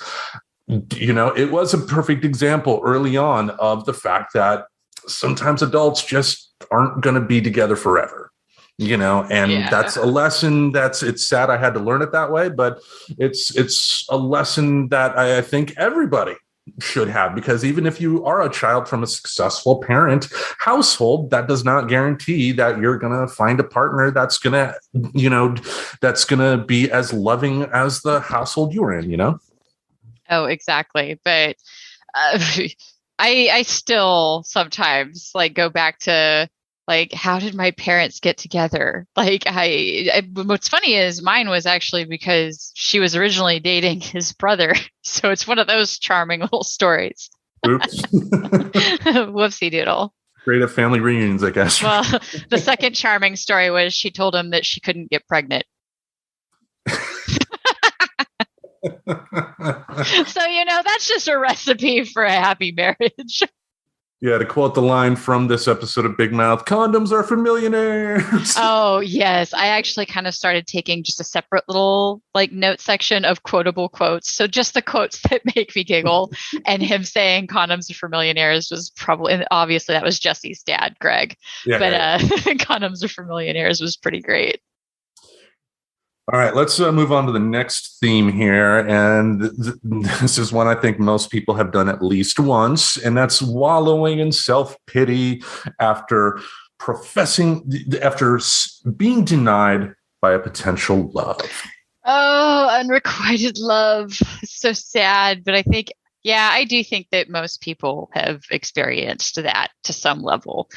it was a perfect example early on of the fact that sometimes adults just aren't going to be together forever, that's a lesson it's sad I had to learn it that way, but it's a lesson that I think everybody should have, because even if you are a child from a successful parent household, that does not guarantee that you're going to find a partner that's going to be as loving as the household you're in, Oh, exactly. But I still sometimes like go back to like, how did my parents get together? Like what's funny is mine was actually because she was originally dating his brother. So it's one of those charming little stories. Oops. Whoopsie doodle. Great at family reunions, I guess. Well, the second charming story was she told him that she couldn't get pregnant. So, that's just a recipe for a happy marriage. Yeah, to quote the line from this episode of Big Mouth, condoms are for millionaires. Oh, yes. I actually kind of started taking just a separate little note section of quotable quotes. So just the quotes that make me giggle, and him saying condoms are for millionaires was probably, and obviously that was Jesse's dad, Greg. Yeah, but yeah. condoms are for millionaires was pretty great. All right, let's move on to the next theme here. And this is one I think most people have done at least once, and that's wallowing in self-pity after being denied by a potential love. Oh, unrequited love. So sad. But I do think that most people have experienced that to some level.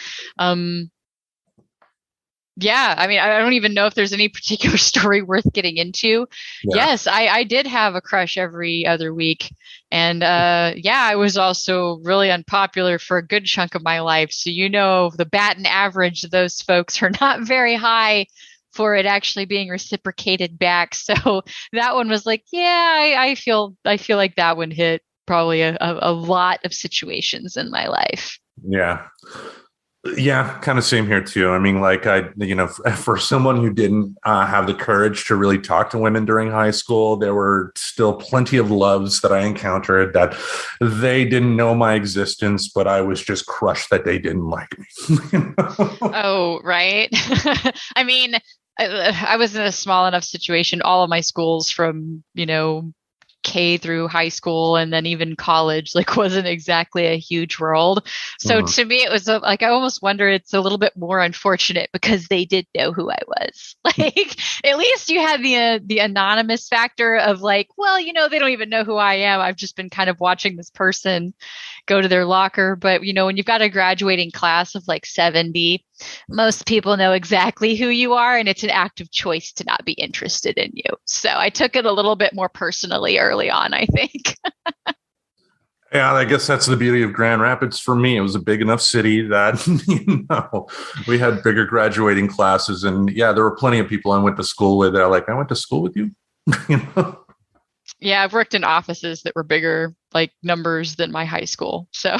Yeah, I mean, I don't even know if there's any particular story worth getting into. Yeah. Yes, I did have a crush every other week. And I was also really unpopular for a good chunk of my life. So, the batting average of those folks are not very high for it actually being reciprocated back. So that one was like, yeah, I feel like that one hit probably a lot of situations in my life. Yeah. Yeah, kind of same here too. I mean, for someone who didn't have the courage to really talk to women during high school, there were still plenty of loves that I encountered that they didn't know my existence, but I was just crushed that they didn't like me. Oh, right. I mean, I was in a small enough situation. All of my schools from, K through high school and then even college, wasn't exactly a huge world. So to me, it was I almost wonder it's a little bit more unfortunate because they did know who I was. At least you had the anonymous factor of they don't even know who I am. I've just been kind of watching this person go to their locker. But, when you've got a graduating class of 70, most people know exactly who you are, and it's an active choice to not be interested in you. So I took it a little bit more personally early on, I think. Yeah, I guess that's the beauty of Grand Rapids for me. It was a big enough city that, we had bigger graduating classes. And yeah, there were plenty of people I went to school with that are like, I went to school with you? Yeah, I've worked in offices that were bigger, numbers than my high school. So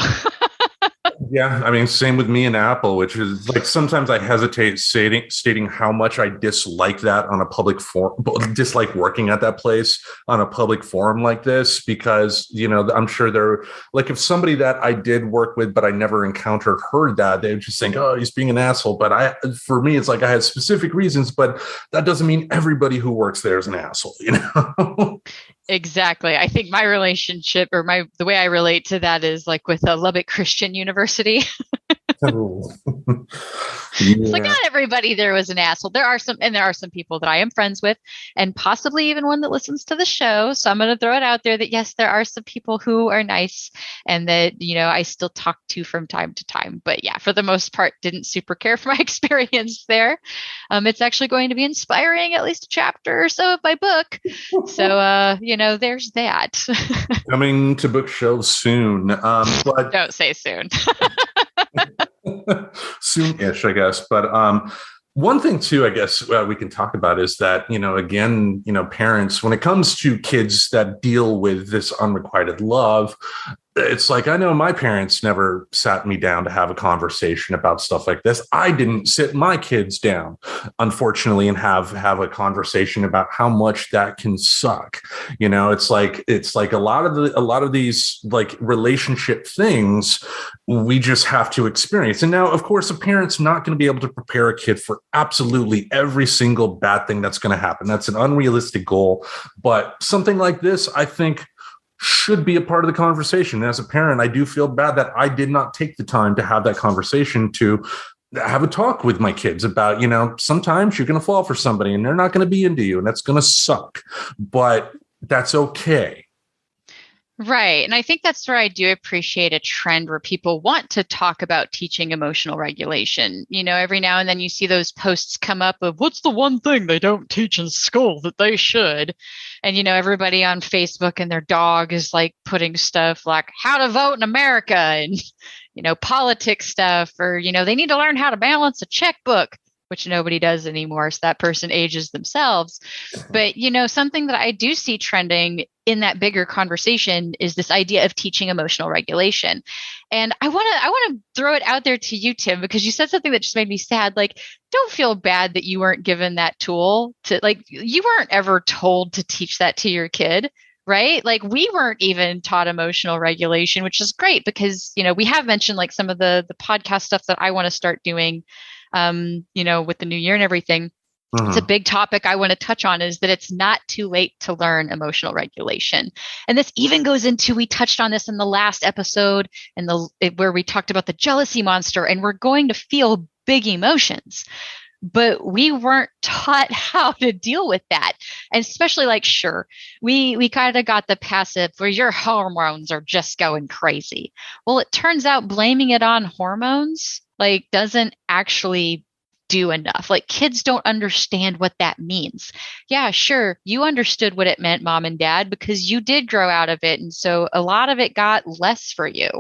Yeah, I mean, same with me and Apple, which is sometimes I hesitate stating how much I dislike that on a public forum, dislike working at that place on a public forum like this, because, I'm sure they're if somebody that I did work with, but I never encountered heard that, they would just think, oh, he's being an asshole. But for me, it's I had specific reasons, but that doesn't mean everybody who works there is an asshole, Exactly. I think my relationship or the way I relate to that is with a Lubbock Christian University. It's not everybody there was an asshole. There are some people that I am friends with, and possibly even one that listens to the show. So I'm going to throw it out there that yes, there are some people who are nice and that, I still talk to from time to time. But yeah, for the most part, didn't super care for my experience there. It's actually going to be inspiring at least a chapter or so of my book. So, there's that. Coming to bookshelves soon. But don't say soon. Soon-ish, I guess. But one thing too, I guess we can talk about is that, again, parents, when it comes to kids that deal with this unrequited love, it's I know my parents never sat me down to have a conversation about stuff like this. I didn't sit my kids down, unfortunately, and have a conversation about how much that can suck. It's a lot of these relationship things we just have to experience. And now, of course, a parent's not going to be able to prepare a kid for absolutely every single bad thing that's going to happen. That's an unrealistic goal. But something like this, I think, should be a part of the conversation. As a parent, I do feel bad that I did not take the time to have that conversation, to have a talk with my kids about, sometimes you're going to fall for somebody and they're not going to be into you and that's going to suck, but that's okay. Right. And I think that's where I do appreciate a trend where people want to talk about teaching emotional regulation. Every now and then you see those posts come up of what's the one thing they don't teach in school that they should. And, everybody on Facebook and their dog is putting stuff like how to vote in America and, politics stuff, or, they need to learn how to balance a checkbook. which nobody does anymore. So that person ages themselves. But, something that I do see trending in that bigger conversation is this idea of teaching emotional regulation. And I want to throw it out there to you, Tim, because you said something that just made me sad. Like, don't feel bad that you weren't given that tool to, like, you weren't ever told to teach that to your kid. Right? Like, we weren't even taught emotional regulation, which is great because, we have mentioned like some of the podcast stuff that I want to start doing, with the new year and everything. It's a big topic I want to touch on, is that it's not too late to learn emotional regulation. And this even goes into, we touched on this in the last episode where we talked about the jealousy monster, and we're going to feel big emotions. But we weren't taught how to deal with that. And especially like, sure, we kind of got the passive where your hormones are just going crazy. Well, it turns out blaming it on hormones like doesn't actually do enough. Like, kids don't understand what that means. Yeah, sure, you understood what it meant, mom and dad, because you did grow out of it. And so a lot of it got less for you.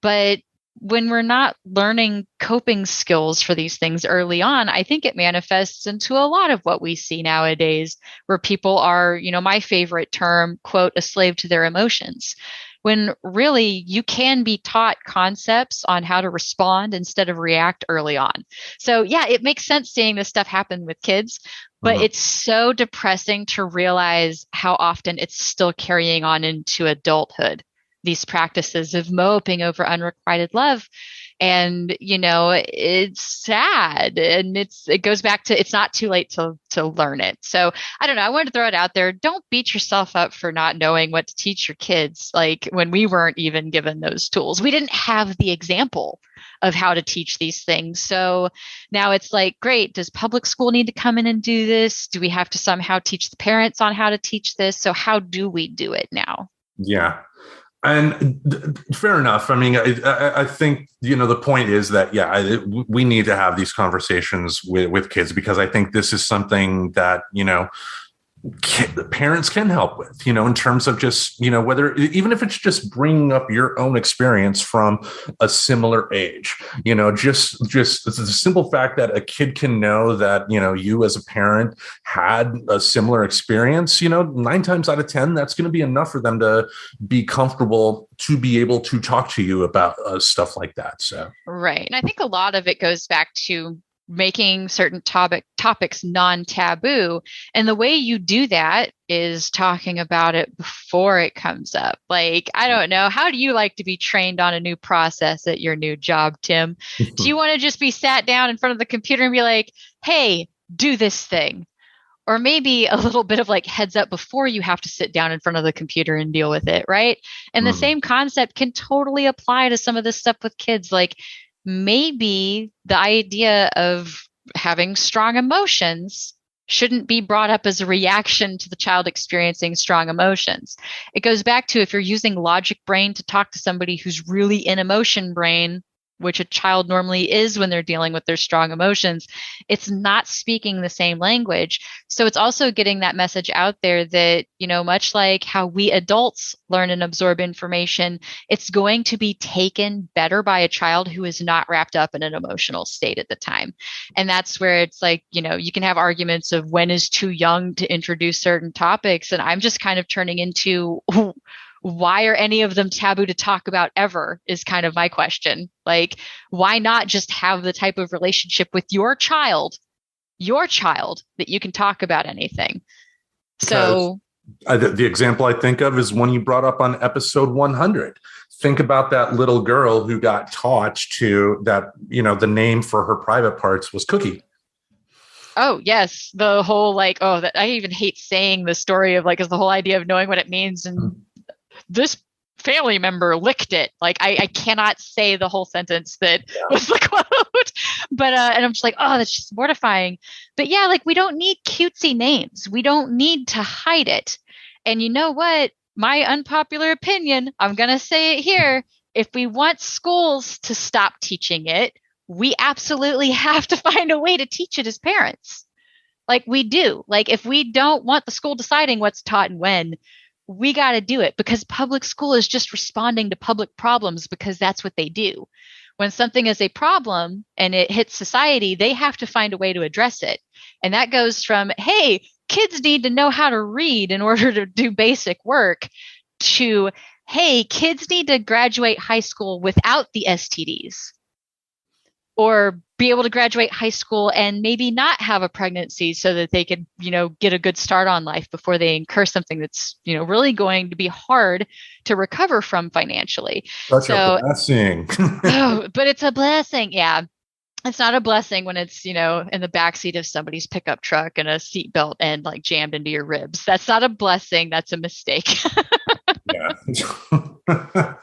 But when we're not learning coping skills for these things early on, I think it manifests into a lot of what we see nowadays, where people are, my favorite term, quote, a slave to their emotions, when really you can be taught concepts on how to respond instead of react early on. So yeah, it makes sense seeing this stuff happen with kids, but it's so depressing to realize how often it's still carrying on into adulthood. These practices of moping over unrequited love. And, it's sad. And it goes back to, it's not too late to learn it. So I don't know. I wanted to throw it out there. Don't beat yourself up for not knowing what to teach your kids. Like, when we weren't even given those tools, we didn't have the example of how to teach these things. So now it's like, great. Does public school need to come in and do this? Do we have to somehow teach the parents on how to teach this? So how do we do it now? Yeah. And fair enough. I mean, I think, the point is that, we need to have these conversations with kids, because I think this is something that, parents can help with, in terms of just, whether, even if it's just bringing up your own experience from a similar age, just the simple fact that a kid can know that, you as a parent had a similar experience, 9 times out of 10, that's going to be enough for them to be comfortable to be able to talk to you about stuff like that. So, right. And I think a lot of it goes back to making certain topics non-taboo. And the way you do that is talking about it before it comes up. Like, I don't know, how do you like to be trained on a new process at your new job, Tim? Do you want to just be sat down in front of the computer and be like, hey, do this thing? Or maybe a little bit of like heads up before you have to sit down in front of the computer and deal with it, right? And the same concept can totally apply to some of this stuff with kids. Like, maybe the idea of having strong emotions shouldn't be brought up as a reaction to the child experiencing strong emotions. It goes back to, if you're using logic brain to talk to somebody who's really in emotion brain, which a child normally is when they're dealing with their strong emotions, it's not speaking the same language. So it's also getting that message out there that, much like how we adults learn and absorb information, it's going to be taken better by a child who is not wrapped up in an emotional state at the time. And that's where it's like, you can have arguments of when is too young to introduce certain topics. And I'm just kind of turning into, why are any of them taboo to talk about ever, is kind of my question. Like, why not just have the type of relationship with your child, that you can talk about anything? So the example I think of is one you brought up on episode 100. Think about that little girl who got taught that, the name for her private parts was Cookie. Oh, yes. The whole that I even hate saying the story of is the whole idea of knowing what it means. And this family member licked it. Like, I cannot say the whole sentence that was the quote, but, and I'm just like, oh, that's just mortifying. But yeah, we don't need cutesy names. We don't need to hide it. And you know what? My unpopular opinion, I'm going to say it here. If we want schools to stop teaching it, we absolutely have to find a way to teach it as parents. We do. If we don't want the school deciding what's taught and when, we got to do it, because public school is just responding to public problems, because that's what they do. when something is a problem and it hits society, they have to find a way to address it. And that goes from, hey, kids need to know how to read in order to do basic work, to, hey, kids need to graduate high school without the STDs, or be able to graduate high school and maybe not have a pregnancy so that they could, get a good start on life before they incur something that's, really going to be hard to recover from financially. Such a blessing. Oh, but it's a blessing. Yeah. It's not a blessing when it's, in the backseat of somebody's pickup truck and a seatbelt and like jammed into your ribs. That's not a blessing. That's a mistake. Yeah.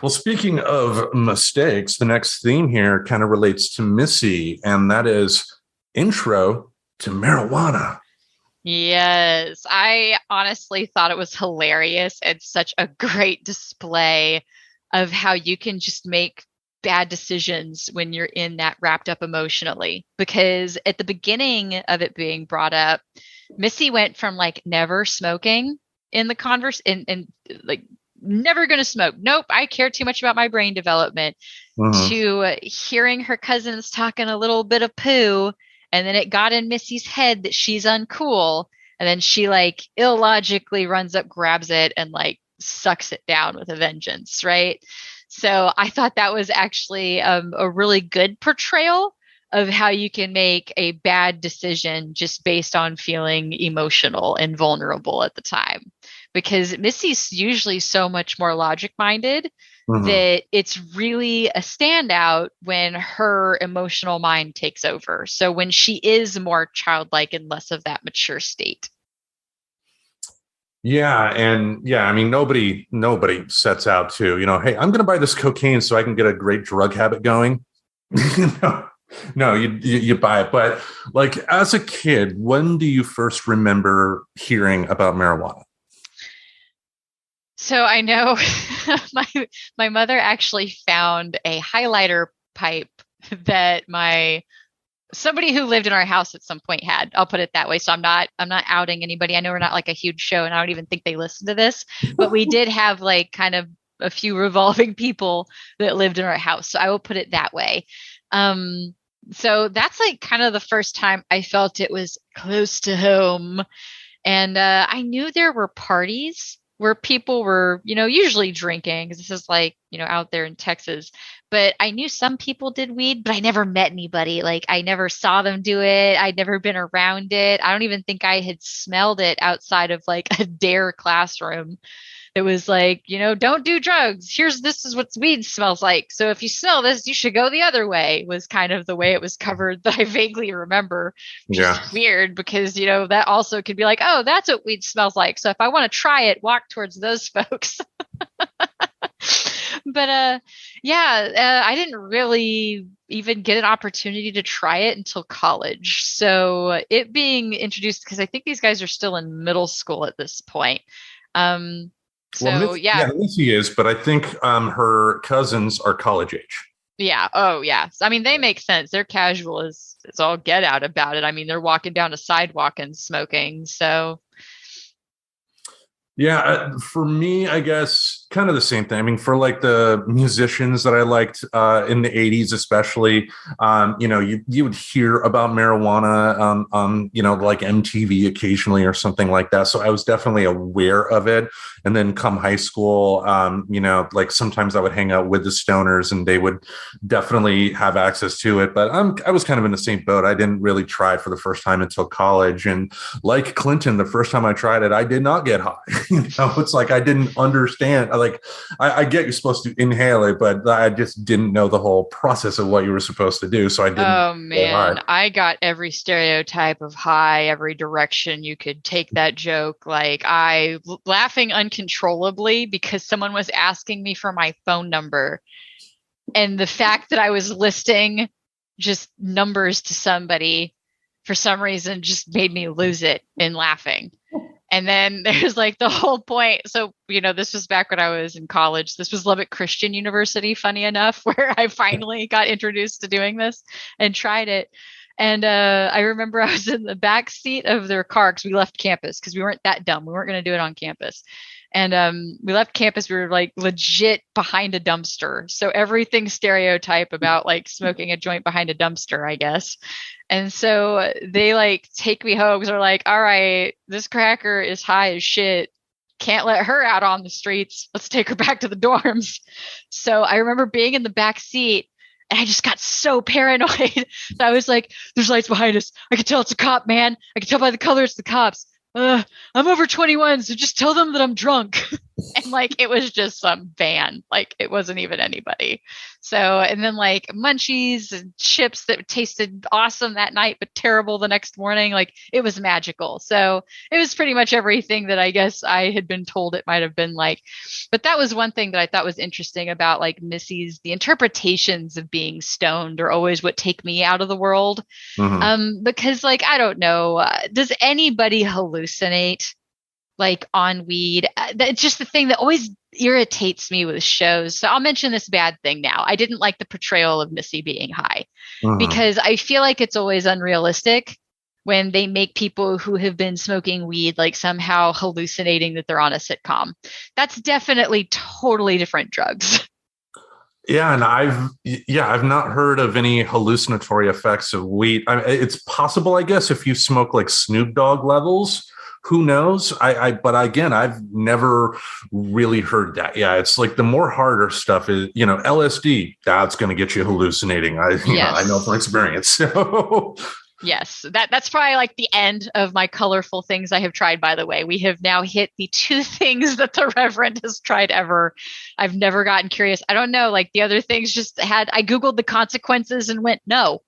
Well, speaking of mistakes, the next theme here kind of relates to Missy, and that is intro to marijuana. Yes. I honestly thought it was hilarious and such a great display of how you can just make bad decisions when you're in that wrapped up emotionally. Because at the beginning of it being brought up, Missy went from like never smoking in the and like never going to smoke. Nope. I care too much about my brain development, to hearing her cousins talking a little bit of poo. And then it got in Missy's head that she's uncool. And then she like illogically runs up, grabs it, and like sucks it down with a vengeance. Right. So I thought that was actually a really good portrayal of how you can make a bad decision just based on feeling emotional and vulnerable at the time. Because Missy's usually so much more logic-minded that it's really a standout when her emotional mind takes over. So when she is more childlike and less of that mature state. Yeah. And yeah, I mean, nobody sets out to, hey, I'm going to buy this cocaine so I can get a great drug habit going. No, you buy it. But like as a kid, when do you first remember hearing about marijuana? So I know my mother actually found a highlighter pipe that somebody who lived in our house at some point had. I'll put it that way. So I'm not outing anybody. I know we're not like a huge show, and I don't even think they listen to this, but we did have like kind of a few revolving people that lived in our house. So I will put it that way. So that's like kind of the first time I felt it was close to home. And I knew there were parties where people were, usually drinking, because this is like, out there in Texas. But I knew some people did weed, but I never met anybody. Like I never saw them do it. I'd never been around it. I don't even think I had smelled it outside of like a DARE classroom. It was like, don't do drugs. This is what weed smells like. So if you smell this, you should go the other way, was kind of the way it was covered that I vaguely remember. Yeah. Weird because, that also could be like, oh, that's what weed smells like. So if I want to try it, walk towards those folks. But I didn't really even get an opportunity to try it until college. So it being introduced, because I think these guys are still in middle school at this point. Missy is, but I think her cousins are college age. Yeah. Oh, yeah. I mean, they make sense. They're casual as all get out about it. I mean, they're walking down a sidewalk and smoking. So. Yeah, for me, I guess kind of the same thing. I mean, for like the musicians that I liked in the 80s, especially, you would hear about marijuana like MTV occasionally or something like that. So I was definitely aware of it. And then come high school, like sometimes I would hang out with the stoners and they would definitely have access to it. But I was kind of in the same boat. I didn't really try it for the first time until college. And like Clinton, the first time I tried it, I did not get high. It's like I didn't understand. I get you're supposed to inhale it, but I just didn't know the whole process of what you were supposed to do. So I didn't. Oh man, I got every stereotype of high, every direction you could take that joke. Like I laughing uncontrollably because someone was asking me for my phone number, and the fact that I was listing just numbers to somebody for some reason just made me lose it in laughing. And then there's like the whole point. So, this was back when I was in college. This was Lubbock Christian University, funny enough, where I finally got introduced to doing this and tried it. And I remember I was in the back seat of their car because we left campus because we weren't that dumb. We weren't going to do it on campus. And we left campus. We were like legit behind a dumpster. So everything stereotype about like smoking a joint behind a dumpster, I guess. And so they like take me home because they're like, all right, this cracker is high as shit. Can't let her out on the streets. Let's take her back to the dorms. So I remember being in the back seat and I just got so paranoid that I was like, there's lights behind us. I can tell it's a cop, man. I can tell by the color it's the cops. I'm over 21, so just tell them that I'm drunk. And like, it was just some van. Like, it wasn't even anybody. So, and then like munchies and chips that tasted awesome that night, but terrible the next morning. Like, it was magical. So it was pretty much everything that I guess I had been told it might have been like. But that was one thing that I thought was interesting about like Missy's, the interpretations of being stoned are always what take me out of the world. Because like, I don't know, does anybody hallucinate like on weed? It's just the thing that always irritates me with shows. So I'll mention this bad thing now. I didn't like the portrayal of Missy being high because I feel like it's always unrealistic when they make people who have been smoking weed like somehow hallucinating that they're on a sitcom. That's definitely totally different drugs. Yeah, and I've not heard of any hallucinatory effects of weed. I mean, it's possible, I guess, if you smoke like Snoop Dogg levels. Who knows? But again, I've never really heard that. Yeah, it's like the more harder stuff is, LSD. That's going to get you hallucinating. I know from experience. So. Yes, that's probably like the end of my colorful things I have tried, by the way. We have now hit the 2 things that the Reverend has tried ever. I've never gotten curious. I don't know, like the other things I Googled the consequences and went, no.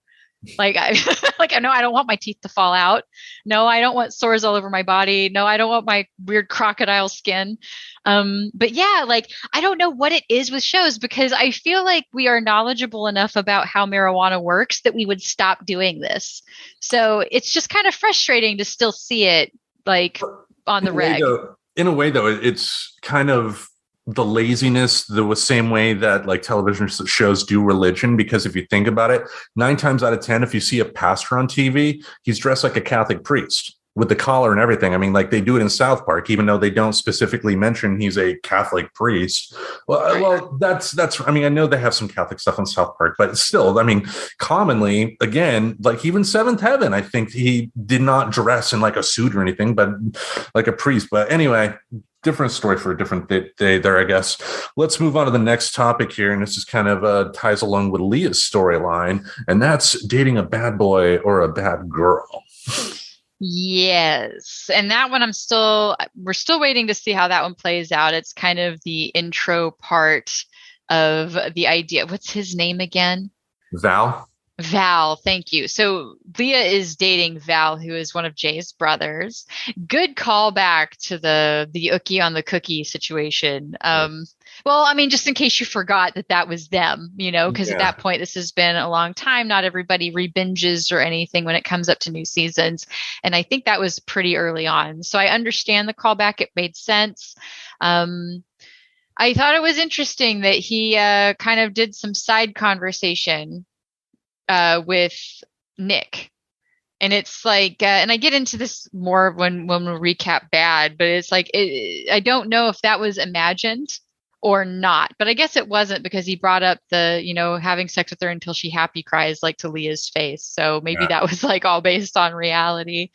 Like I know I don't want my teeth to fall out. No, I don't want sores all over my body. No, I don't want my weird crocodile skin. But yeah, like I don't know what it is with shows because I feel like we are knowledgeable enough about how marijuana works that we would stop doing this. So it's just kind of frustrating to still see it like on the reg. In a way, though, it's kind of the laziness the same way that like television shows do religion, because if you think about it, 9 times out of 10, if you see a pastor on TV, he's dressed like a Catholic priest with the collar and everything. I mean, like they do it in South Park, even though they don't specifically mention he's a Catholic priest. Well, that's, I mean, I know they have some Catholic stuff in South Park, but still, I mean, commonly, again, like even Seventh Heaven, I think he did not dress in like a suit or anything, but like a priest. But anyway, different story for a different day there, I guess. Let's move on to the next topic here. And this is kind of ties along with Leah's storyline, and that's dating a bad boy or a bad girl. Yes. And that one we're still waiting to see how that one plays out. It's kind of the intro part of the idea. What's his name again? Val, thank you. So Leah is dating Val, who is one of Jay's brothers. Good callback to the Ookie on the cookie situation. Well, I mean, just in case you forgot that was them, because at that point, this has been a long time. Not everybody re-binges or anything when it comes up to new seasons. And I think that was pretty early on. So I understand the callback. It made sense. I thought it was interesting that he kind of did some side conversation with Nick. And it's like, and I get into this more when we recap Bad, but it's like, I don't know if that was imagined or not, but I guess it wasn't, because he brought up the, having sex with her until she happy cries, like to Leah's face. So maybe that was like all based on reality.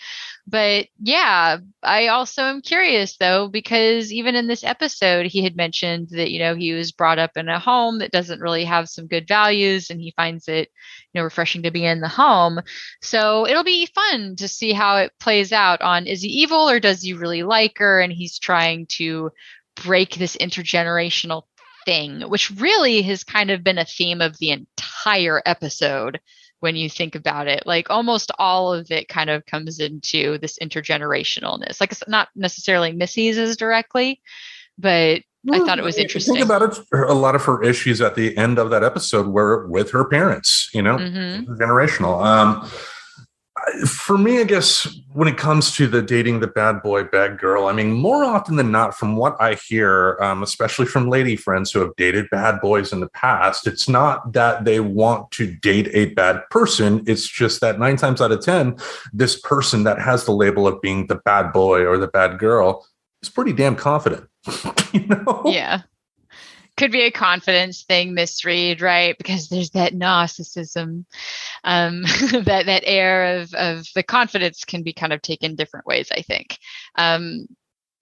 But yeah, I also am curious though, because even in this episode, he had mentioned that, he was brought up in a home that doesn't really have some good values, and he finds it, refreshing to be in the home. So it'll be fun to see how it plays out on, is he evil or does he really like her? And he's trying to break this intergenerational thing, which really has kind of been a theme of the entire episode. When you think about it, like almost all of it kind of comes into this intergenerationalness. Like it's not necessarily Missy's as directly, but I thought it was interesting. Think about it. A lot of her issues at the end of that episode were with her parents, intergenerational. For me, I guess when it comes to the dating the bad boy, bad girl, I mean, more often than not, from what I hear, especially from lady friends who have dated bad boys in the past, it's not that they want to date a bad person. It's just that 9 times out of 10, this person that has the label of being the bad boy or the bad girl is pretty damn confident. You know? Yeah. Could be a confidence thing misread, right? Because there's that narcissism, that air of the confidence can be kind of taken different ways, I think.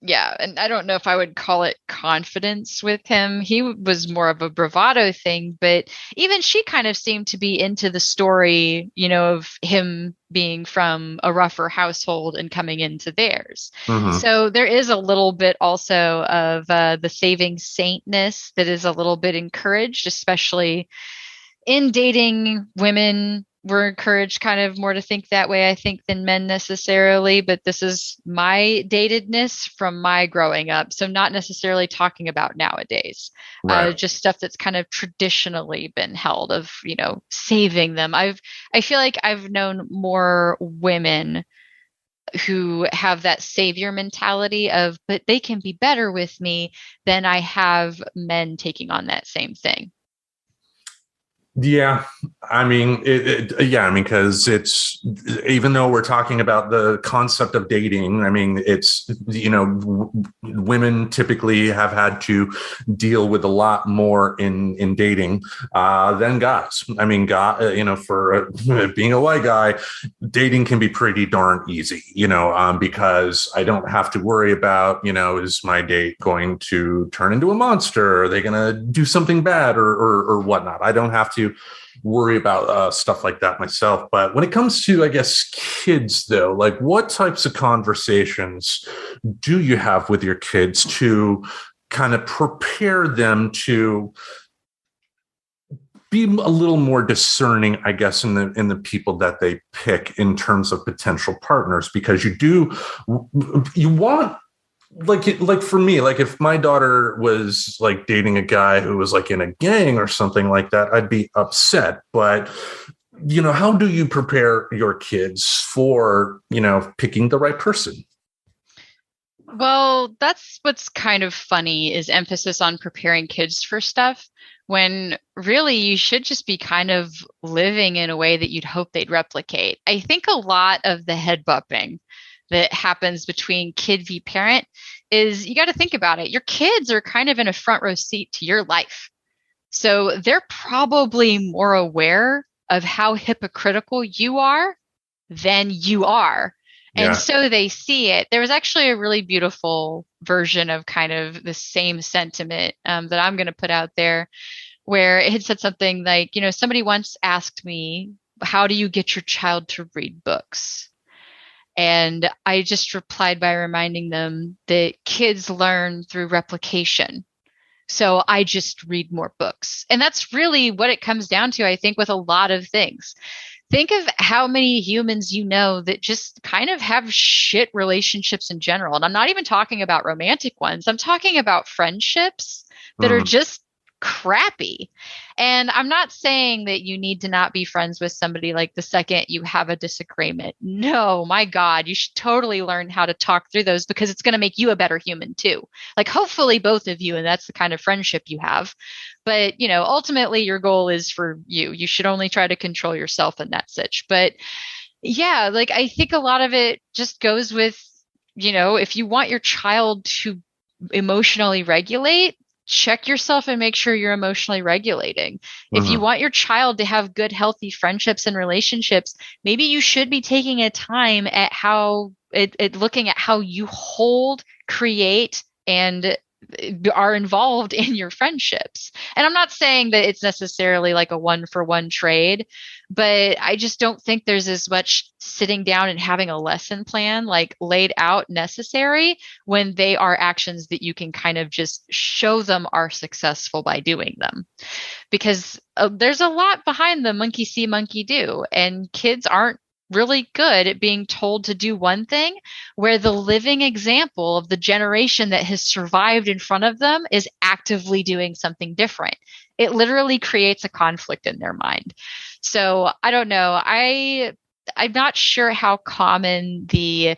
Yeah, and I don't know if I would call it confidence with him. He was more of a bravado thing, but even she kind of seemed to be into the story, of him being from a rougher household and coming into theirs. Mm-hmm. So there is a little bit also of the saving saintness that is a little bit encouraged, especially in dating women. We're encouraged kind of more to think that way, I think, than men necessarily. But this is my datedness from my growing up. So not necessarily talking about nowadays, Right. just stuff that's kind of traditionally been held of, saving them. I feel like I've known more women who have that savior mentality of, but they can be better with me, than I have men taking on that same thing. Yeah, I mean, because it's, even though we're talking about the concept of dating, I mean, it's, women typically have had to deal with a lot more in dating than guys. I mean, for being a white guy, dating can be pretty darn easy, because I don't have to worry about, is my date going to turn into a monster? Are they going to do something bad or whatnot? I don't have to worry about stuff like that myself. But when it comes to, I guess, kids, though, like, what types of conversations do you have with your kids to kind of prepare them to be a little more discerning, I guess, in the people that they pick in terms of potential partners? Because you want, like for me, like if my daughter was like dating a guy who was like in a gang or something like that, I'd be upset. But how do you prepare your kids for picking the right person? Well, that's what's kind of funny, is emphasis on preparing kids for stuff, when really you should just be kind of living in a way that you'd hope they'd replicate. I think a lot of the head bumping that happens between kid v parent is, you got to think about it. Your kids are kind of in a front row seat to your life. So they're probably more aware of how hypocritical you are than you are. And so they see it. There was actually a really beautiful version of kind of the same sentiment that I'm going to put out there, where it had said something like, somebody once asked me, how do you get your child to read books? And I just replied by reminding them that kids learn through replication. So I just read more books. And that's really what it comes down to, I think, with a lot of things. Think of how many humans that just kind of have shit relationships in general. And I'm not even talking about romantic ones. I'm talking about friendships that are just crappy. And I'm not saying that you need to not be friends with somebody like the second you have a disagreement. No, my God, you should totally learn how to talk through those, because it's going to make you a better human too. Like, hopefully both of you, and that's the kind of friendship you have. But, ultimately your goal is for you. You should only try to control yourself in that sitch. But yeah, like, I think a lot of it just goes with, if you want your child to emotionally regulate, check yourself and make sure you're emotionally regulating. If you want your child to have good, healthy friendships and relationships, maybe you should be taking a time at looking at how you hold, create, and are involved in your friendships. And I'm not saying that it's necessarily like a 1-for-1 trade, but I just don't think there's as much sitting down and having a lesson plan like laid out necessary when they are actions that you can kind of just show them are successful by doing them. Because there's a lot behind the monkey see, monkey do, and kids aren't really good at being told to do one thing where the living example of the generation that has survived in front of them is actively doing something different. It literally creates a conflict in their mind. So I don't know. I I'm not sure how common the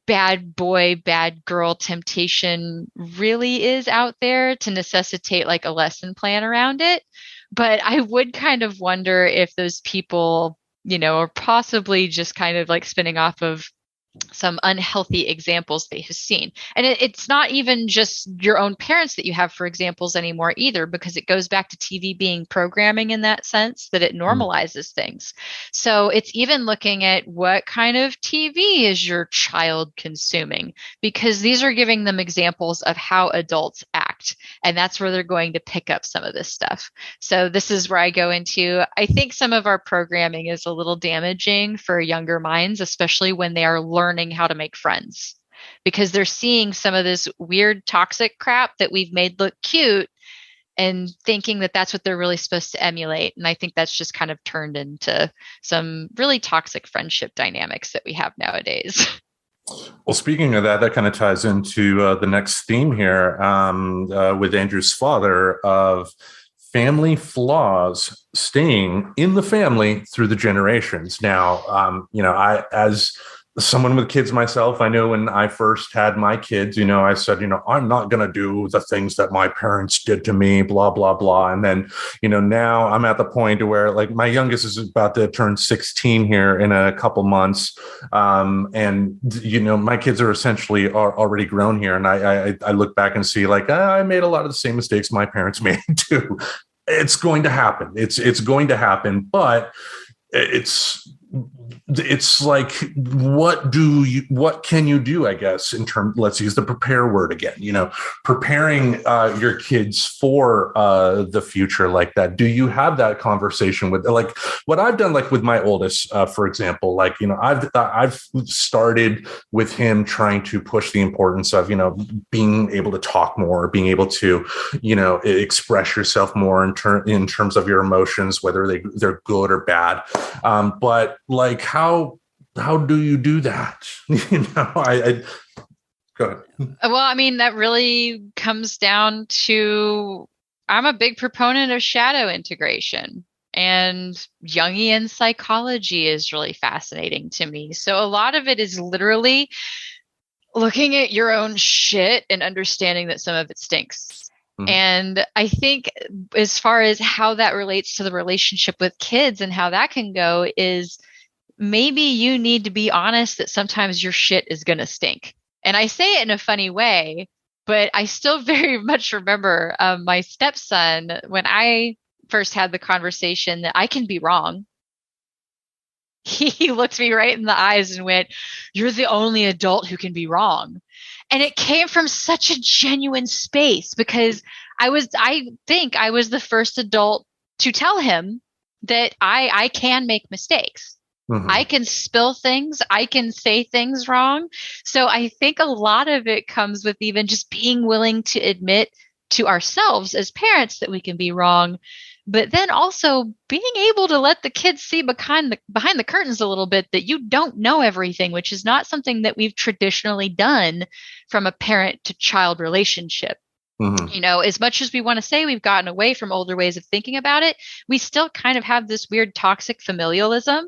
bad boy, bad girl temptation really is out there to necessitate like a lesson plan around it. But I would kind of wonder if those people, are possibly just kind of like spinning off of some unhealthy examples they have seen. And it's not even just your own parents that you have for examples anymore either, because it goes back to TV being programming in that sense that it normalizes things. So it's even looking at what kind of TV is your child consuming, because these are giving them examples of how adults act. And that's where they're going to pick up some of this stuff. So this is where I go into, I think some of our programming is a little damaging for younger minds, especially when they are learning how to make friends, because they're seeing some of this weird toxic crap that we've made look cute and thinking that that's what they're really supposed to emulate. And I think that's just kind of turned into some really toxic friendship dynamics that we have nowadays. Well, speaking of that, that kind of ties into the next theme here with Andrew's father of family flaws staying in the family through the generations. Now, as someone with kids myself, I know when I first had my kids, I said, I'm not going to do the things that my parents did to me, blah, blah, blah. And then, now I'm at the point where like my youngest is about to turn 16 here in a couple months. And, my kids are essentially already grown here. And I look back and see like, I made a lot of the same mistakes my parents made too. It's going to happen. It's going to happen, but it's like, what can you do, I guess, in terms, let's use the prepare word again, preparing your kids for the future like that. Do you have that conversation with, like what I've done, like with my oldest, for example, like, I've started with him trying to push the importance of, being able to talk more, being able to, express yourself more in terms of your emotions, whether they're good or bad. But like, how do you do that? I go ahead. Well, I mean, that really comes down to, I'm a big proponent of shadow integration, and Jungian psychology is really fascinating to me. So a lot of it is literally looking at your own shit and understanding that some of it stinks. Mm-hmm. And I think as far as how that relates to the relationship with kids and how that can go is, maybe you need to be honest that sometimes your shit is going to stink. And I say it in a funny way, but I still very much remember my stepson, when I first had the conversation that I can be wrong. He looked me right in the eyes and went, "You're the only adult who can be wrong." And it came from such a genuine space, because I think I was the first adult to tell him that I can make mistakes. Mm-hmm. I can spill things. I can say things wrong. So I think a lot of it comes with even just being willing to admit to ourselves as parents that we can be wrong, but then also being able to let the kids see behind the curtains a little bit, that you don't know everything, which is not something that we've traditionally done from a parent to child relationship. Mm-hmm. As much as we want to say we've gotten away from older ways of thinking about it, we still kind of have this weird toxic familialism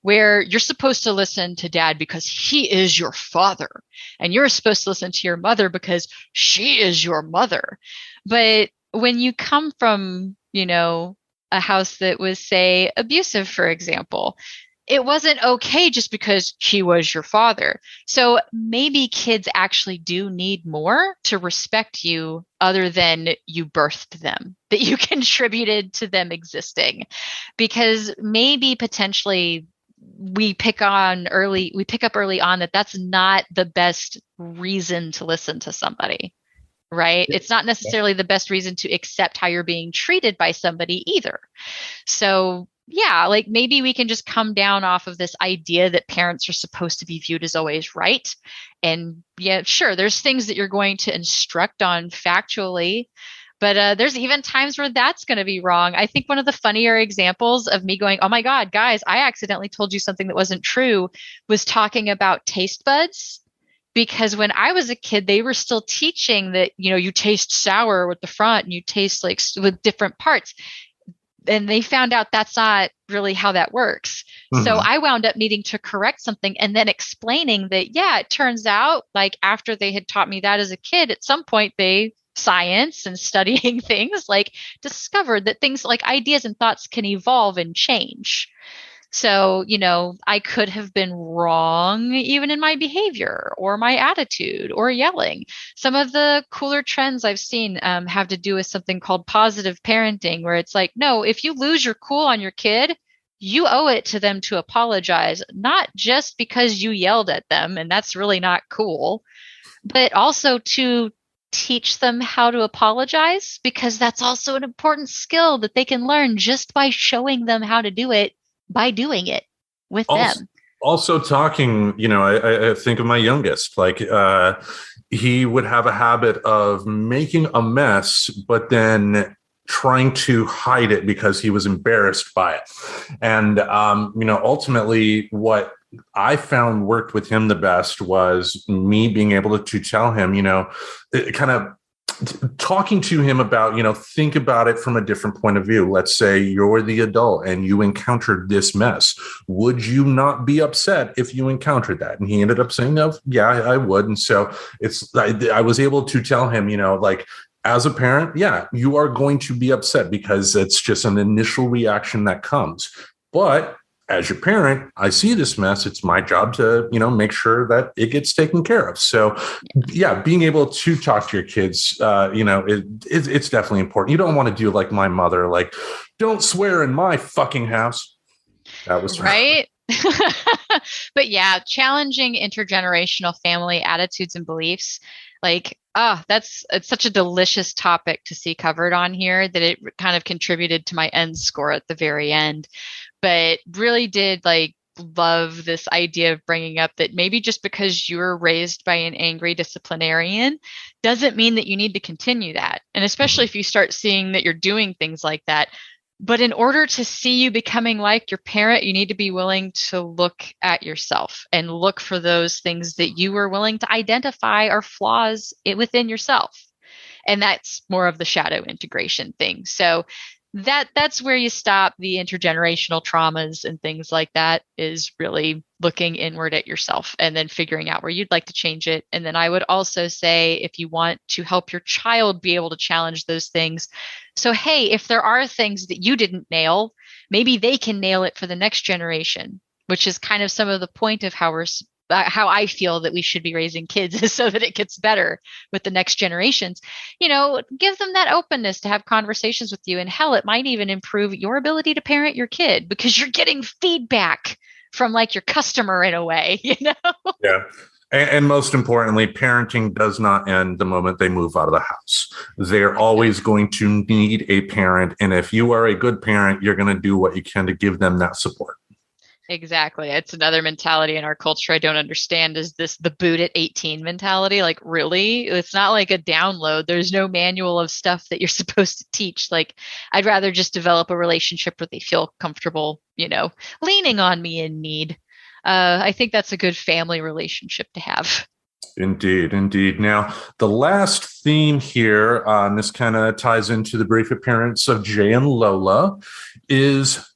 where you're supposed to listen to dad because he is your father, and you're supposed to listen to your mother because she is your mother. But when you come from, a house that was, say, abusive, for example, it wasn't okay just because he was your father. So maybe kids actually do need more to respect you other than you birthed them, that you contributed to them existing. Because maybe potentially we pick up early on that that's not the best reason to listen to somebody. Right? It's not necessarily the best reason to accept how you're being treated by somebody either. So yeah, like maybe we can just come down off of this idea that parents are supposed to be viewed as always right. And yeah, sure, there's things that you're going to instruct on factually, but there's even times where that's going to be wrong. I think one of the funnier examples of me going, "Oh my God, guys, I accidentally told you something that wasn't true," was talking about taste buds. Because when I was a kid, they were still teaching that, you taste sour with the front and you taste like with different parts. and they found out that's not really how that works. So Mhm. I wound up needing to correct something and then explaining that, yeah, it turns out like after they had taught me that as a kid, at some point they science and studying things like discovered that things like ideas and thoughts can evolve and change. So, I could have been wrong even in my behavior or my attitude or yelling. Some of the cooler trends I've seen have to do with something called positive parenting, where it's like, no, if you lose your cool on your kid, you owe it to them to apologize, not just because you yelled at them, and that's really not cool, but also to teach them how to apologize, because that's also an important skill that they can learn just by showing them how to do it by doing it with Also, them. also talking, I think of my youngest, like he would have a habit of making a mess, but then trying to hide it because he was embarrassed by it. And, ultimately what I found worked with him the best was me being able to tell him, kind of talking to him about, think about it from a different point of view. Let's say you're the adult and you encountered this mess. Would you not be upset if you encountered that? And he ended up saying, no, yeah, I would. And so I was able to tell him, like, as a parent, yeah, you are going to be upset because it's just an initial reaction that comes. But as your parent, I see this mess. It's my job to, make sure that it gets taken care of. So, yeah, being able to talk to your kids, it's definitely important. You don't want to do like my mother, like, don't swear in my fucking house. That was right. But yeah, challenging intergenerational family attitudes and beliefs. Like, it's such a delicious topic to see covered on here that it kind of contributed to my end score at the very end. But really did like love this idea of bringing up that maybe just because you were raised by an angry disciplinarian doesn't mean that you need to continue that. And especially if you start seeing that you're doing things like that. But in order to see you becoming like your parent, you need to be willing to look at yourself and look for those things that you were willing to identify are flaws within yourself. And that's more of the shadow integration thing. So that's where you stop the intergenerational traumas and things like that, is really looking inward at yourself and then figuring out where you'd like to change it. And then I would also say, if you want to help your child be able to challenge those things, so hey, if there are things that you didn't nail, maybe they can nail it for the next generation, which is kind of some of the point of how I feel that we should be raising kids, is so that it gets better with the next generations. Give them that openness to have conversations with you. And hell, it might even improve your ability to parent your kid because you're getting feedback from like your customer in a way, Yeah. And most importantly, parenting does not end the moment they move out of the house. They're always going to need a parent. And if you are a good parent, you're going to do what you can to give them that support. Exactly. It's another mentality in our culture I don't understand, is the boot at 18 mentality. Like, really? It's not like a download. There's no manual of stuff that you're supposed to teach. Like, I'd rather just develop a relationship where they feel comfortable, leaning on me in need. I think that's a good family relationship to have. Indeed, indeed. Now, the last theme here, and this kind of ties into the brief appearance of Jay and Lola, is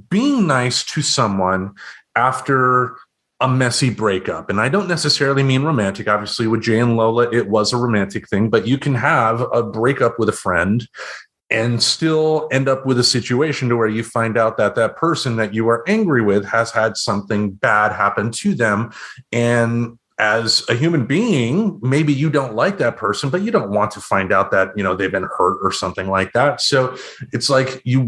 being nice to someone after a messy breakup. And I don't necessarily mean romantic. Obviously, with Jay and Lola, it was a romantic thing, but you can have a breakup with a friend and still end up with a situation to where you find out that that person that you are angry with has had something bad happen to them. And as a human being, maybe you don't like that person, but you don't want to find out that, they've been hurt or something like that. So it's like you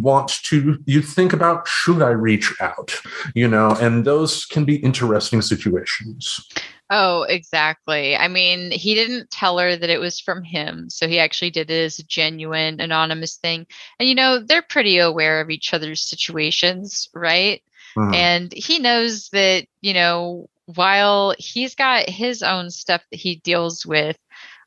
think about, should I reach out, and those can be interesting situations. Oh, exactly. I mean, he didn't tell her that it was from him. So he actually did it as a genuine, anonymous thing. And, they're pretty aware of each other's situations, right? Mhm. And he knows that, while he's got his own stuff that he deals with,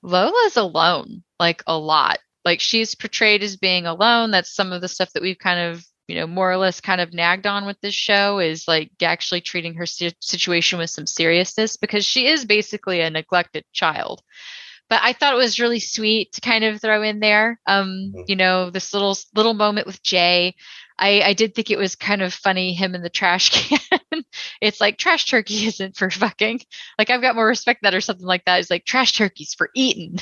Lola's alone, like a lot. Like, she's portrayed as being alone. That's some of the stuff that we've kind of, more or less kind of nagged on with this show, is like actually treating her situation with some seriousness, because she is basically a neglected child. But I thought it was really sweet to kind of throw in there. This little moment with Jay. I did think it was kind of funny, him in the trash can. It's like trash turkey isn't for fucking. Like, I've got more respect that or something like that. It's like trash turkey's for eating.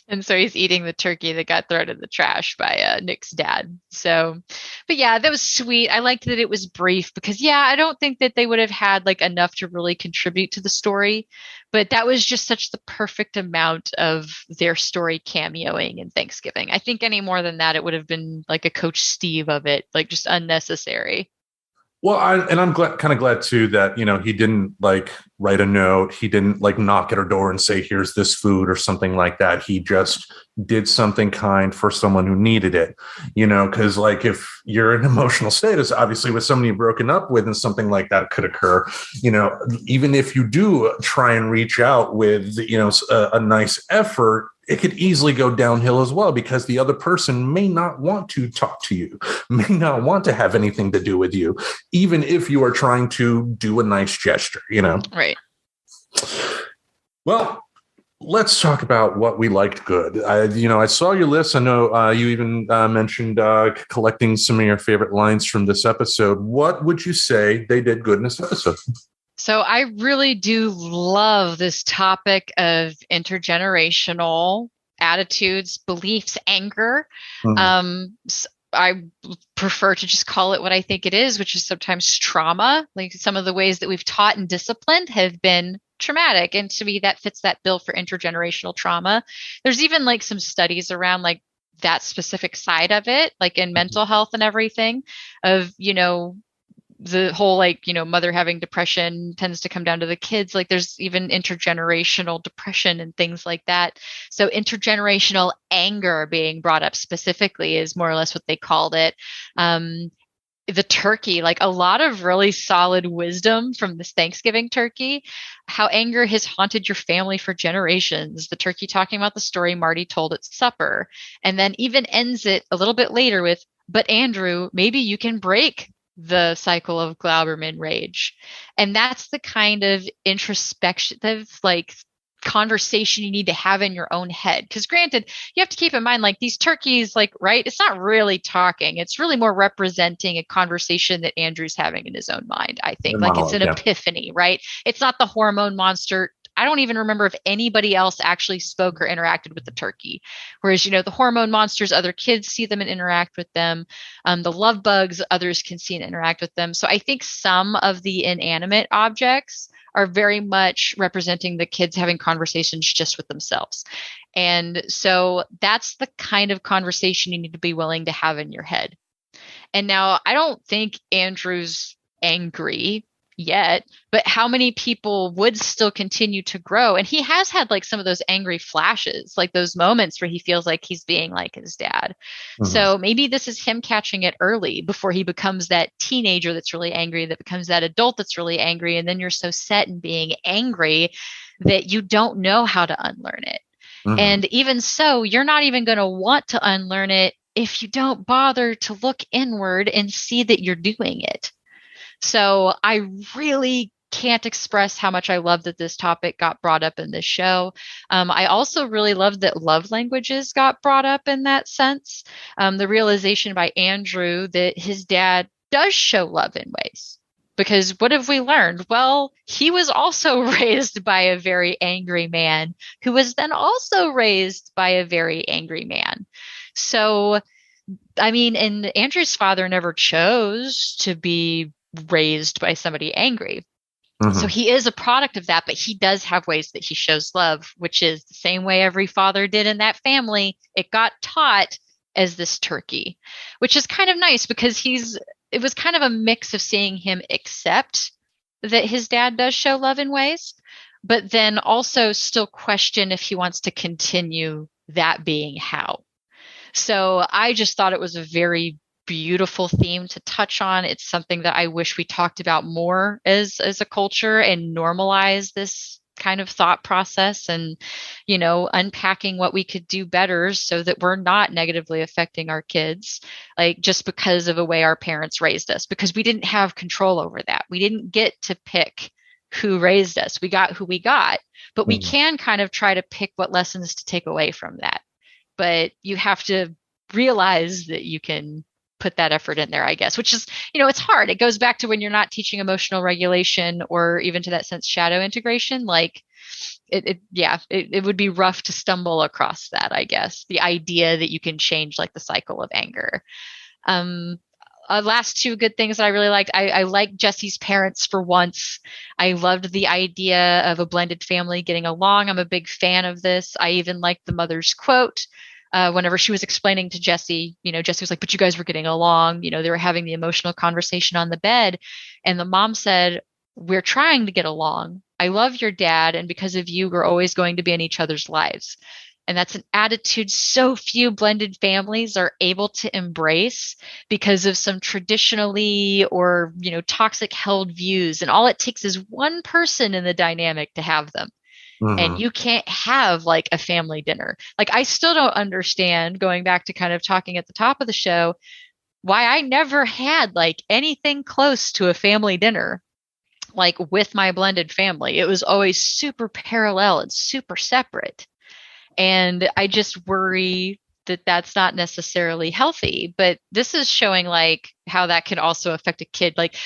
And so he's eating the turkey that got thrown in the trash by Nick's dad. So, but yeah, that was sweet. I liked that it was brief because, yeah, I don't think that they would have had like enough to really contribute to the story. But that was just such the perfect amount of their story cameoing in Thanksgiving. I think any more than that, it would have been like a Coach Steve of it, like just unnecessary. Well, I'm kind of glad too that, he didn't like write a note. He didn't like knock at her door and say, here's this food or something like that. He just did something kind for someone who needed it, because like if you're in emotional status, obviously with somebody you've broken up with and something like that could occur, even if you do try and reach out with, a nice effort, it could easily go downhill as well because the other person may not want to talk to you, may not want to have anything to do with you, even if you are trying to do a nice gesture, Right. Well, let's talk about what we liked good. I saw your list. I know you even mentioned collecting some of your favorite lines from this episode. What would you say they did good in this episode? So I really do love this topic of intergenerational attitudes, beliefs, anger. I prefer to just call it what I think it is, which is sometimes trauma. Like some of the ways that we've taught and disciplined have been traumatic. And to me, that fits that bill for intergenerational trauma. There's even like some studies around like that specific side of it, like in mental health and everything of, the whole mother having depression tends to come down to the kids. Like there's even intergenerational depression and things like that. So intergenerational anger being brought up specifically is more or less what they called it. The turkey, like a lot of really solid wisdom from this Thanksgiving turkey, how anger has haunted your family for generations. The turkey talking about the story Marty told at supper, and then even ends it a little bit later with, but Andrew, maybe you can break the cycle of Glauberman rage. And that's the kind of introspective, like conversation you need to have in your own head. Because granted, you have to keep in mind, like these turkeys, like, right, it's not really talking. It's really more representing a conversation that Andrew's having in his own mind, I think. Like it's an epiphany, right? It's not the hormone monster. I don't even remember if anybody else actually spoke or interacted with the turkey. Whereas, the hormone monsters, other kids see them and interact with them. The love bugs, others can see and interact with them. So I think some of the inanimate objects are very much representing the kids having conversations just with themselves. And so that's the kind of conversation you need to be willing to have in your head. And now I don't think Andrew's angry yet, but how many people would still continue to grow? And he has had like some of those angry flashes, like those moments where he feels like he's being like his dad. So maybe this is him catching it early before he becomes that teenager that's really angry, that becomes that adult that's really angry. And then you're so set in being angry that you don't know how to unlearn it. And even so, you're not even going to want to unlearn it if you don't bother to look inward and see that you're doing it. So I really can't express how much I love that this topic got brought up in this show. I also really love that love languages got brought up in that sense. The realization by Andrew that his dad does show love in ways. Because what have we learned? Well, he was also raised by a very angry man who was then also raised by a very angry man. So, I mean, and Andrew's father never chose to be raised by somebody angry. So he is a product of that, but he does have ways that he shows love, which is the same way every father did in that family. It got taught as this turkey, which is kind of nice because it was kind of a mix of seeing him accept that his dad does show love in ways, but then also still question if he wants to continue that being how. So I just thought it was a very beautiful theme to touch on. It's something that I wish we talked about more as a culture and normalize this kind of thought process and, unpacking what we could do better so that we're not negatively affecting our kids, like just because of the way our parents raised us, because we didn't have control over that. We didn't get to pick who raised us. We got who we got, But we can kind of try to pick what lessons to take away from that. But you have to realize that you can put that effort in there, I guess, which is, it's hard. It goes back to when you're not teaching emotional regulation or even to that sense, shadow integration. Like it would be rough to stumble across that, I guess. The idea that you can change like the cycle of anger. Last two good things that I really liked. I liked Jesse's parents for once. I loved the idea of a blended family getting along. I'm a big fan of this. I even liked the mother's quote. Whenever she was explaining to Jesse, Jesse was like, but you guys were getting along. They were having the emotional conversation on the bed. And the mom said, we're trying to get along. I love your dad. And because of you, we're always going to be in each other's lives. And that's an attitude so few blended families are able to embrace because of some traditionally or, toxic held views. And all it takes is one person in the dynamic to have them. And you can't have like a family dinner. Like, I still don't understand, going back to kind of talking at the top of the show, why I never had like anything close to a family dinner, like with my blended family. It was always super parallel and super separate. And I just worry that that's not necessarily healthy. But this is showing like how that can also affect a kid. Like,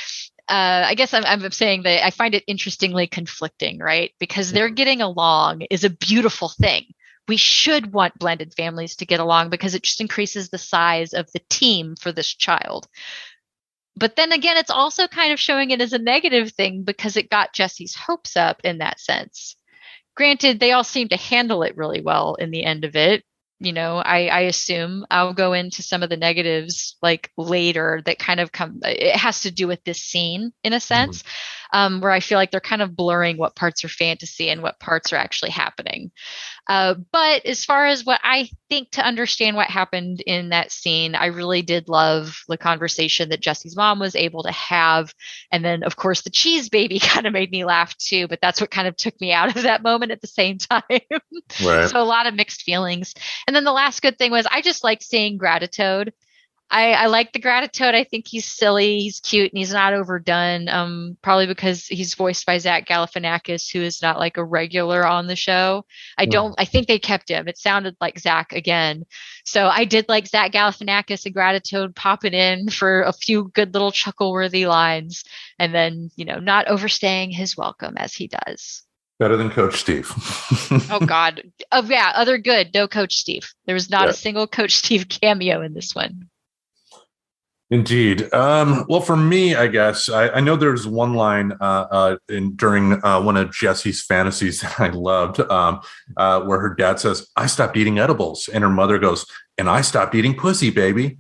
I guess I'm saying that I find it interestingly conflicting, right? Because they're getting along is a beautiful thing. We should want blended families to get along because it just increases the size of the team for this child. But then again, it's also kind of showing it as a negative thing because it got Jesse's hopes up in that sense. Granted, they all seem to handle it really well in the end of it. I assume I'll go into some of the negatives like later that kind of it has to do with this scene in a sense, where I feel like they're kind of blurring what parts are fantasy and what parts are actually happening. But as far as what I think to understand what happened in that scene, I really did love the conversation that Jesse's mom was able to have. And then, of course, the cheese baby kind of made me laugh too, but that's what kind of took me out of that moment at the same time. Right. So a lot of mixed feelings. And then the last good thing was I just like seeing Gratitude. I like the Gratitude. I think he's silly, he's cute, and he's not overdone. Probably because he's voiced by Zach Galifianakis, who is not like a regular on the show. I think they kept him. It sounded like Zach again. So I did like Zach Galifianakis and Gratitude popping in for a few good little chuckle-worthy lines, and then, not overstaying his welcome as he does. Better than Coach Steve. Oh, God. Oh, yeah. Other good. No Coach Steve. There was not a single Coach Steve cameo in this one. Indeed. Well, for me, I guess I know there's one line during one of Jessie's fantasies that I loved, where her dad says, "I stopped eating edibles," and her mother goes, "And I stopped eating pussy, baby."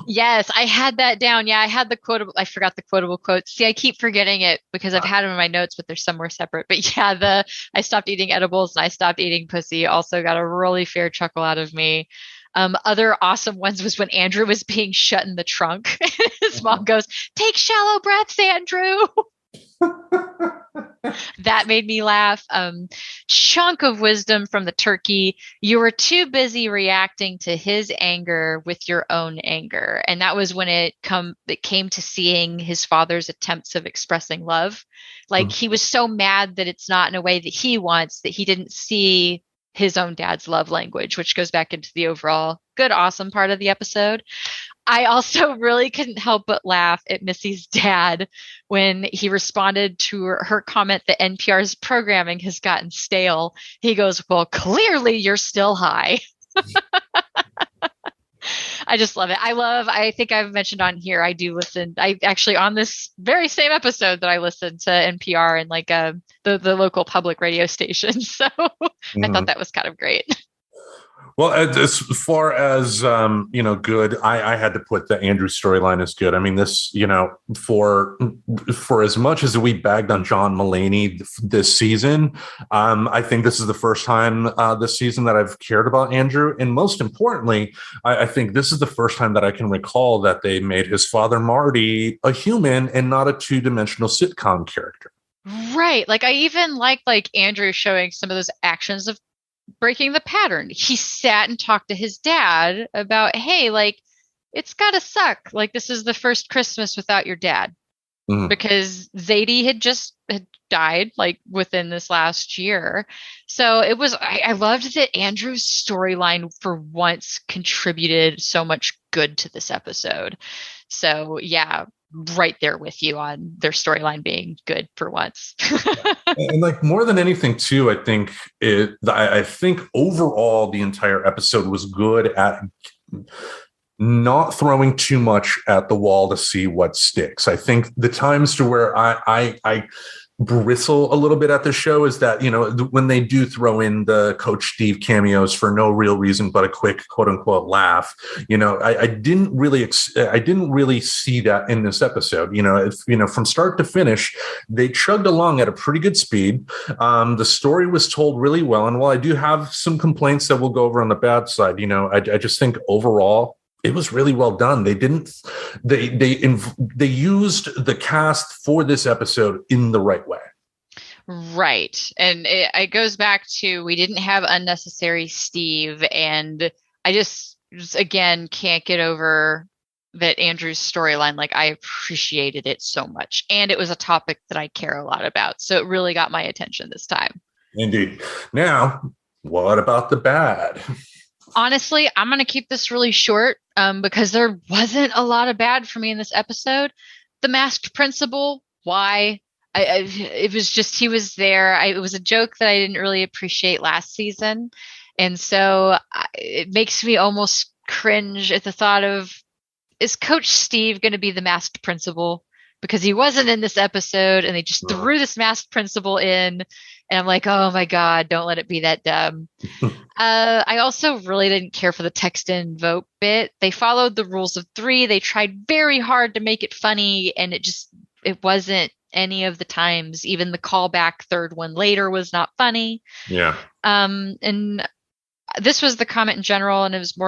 Yes, I had that down. Yeah, I had the quotable. I forgot the quotable quote. See, I keep forgetting it because I've had them in my notes, but they're somewhere separate. But yeah, I stopped eating edibles and I stopped eating pussy also got a really fair chuckle out of me. Other awesome ones was when Andrew was being shut in the trunk. His mom goes, "Take shallow breaths, Andrew." That made me laugh. Chunk of wisdom from the turkey. You were too busy reacting to his anger with your own anger. And that was when it came to seeing his father's attempts of expressing love. Like he was so mad that it's not in a way that he wants, that he didn't see his own dad's love language, which goes back into the overall good, awesome part of the episode. I also really couldn't help but laugh at Missy's dad when he responded to her comment that NPR's programming has gotten stale. He goes, "Well, clearly you're still high." I just love it. I think I've mentioned on here, I do listen. I actually, on this very same episode that I listened to NPR and like the local public radio station. So I thought that was kind of great. Well, as far as, good, I had to put the Andrew storyline as good. I mean, this, for as much as we bagged on John Mulaney this season, I think this is the first time this season that I've cared about Andrew. And most importantly, I think this is the first time that I can recall that they made his father, Marty, a human and not a two-dimensional sitcom character. Right. Like I even like Andrew showing some of those actions of breaking the pattern. He sat and talked to his dad about, hey, like, it's gotta suck. Like, this is the first Christmas without your dad. because Zadie had died like within this last year. So it was, I loved that Andrew's storyline for once contributed so much good to this episode. So yeah, right there with you on their storyline being good for once. And like more than anything too, I think overall the entire episode was good at not throwing too much at the wall to see what sticks. I think the times to where I bristle a little bit at the show is that, when they do throw in the Coach Steve cameos for no real reason but a quick quote unquote laugh. I didn't really see that in this episode. From start to finish, they chugged along at a pretty good speed. The story was told really well, and while I do have some complaints that we'll go over on the bad side, I just think overall it was really well done. They used the cast for this episode in the right way. Right. And it goes back to, we didn't have unnecessary Steve. And I just again, can't get over that Andrew's storyline. Like, I appreciated it so much. And it was a topic that I care a lot about. So it really got my attention this time. Indeed. Now, what about the bad? Honestly, I'm going to keep this really short because there wasn't a lot of bad for me in this episode. The masked principal, why? It was just, he was there. It was a joke that I didn't really appreciate last season. And so it makes me almost cringe at the thought of, is Coach Steve going to be the masked principal? Because he wasn't in this episode and they just threw this masked principal in. And I'm like, oh my God, don't let it be that dumb. I also really didn't care for the text and vote bit. They followed the rules of 3. They tried very hard to make it funny, and it wasn't any of the times. Even the callback third one later was not funny. Yeah. And this was the comment in general, and it was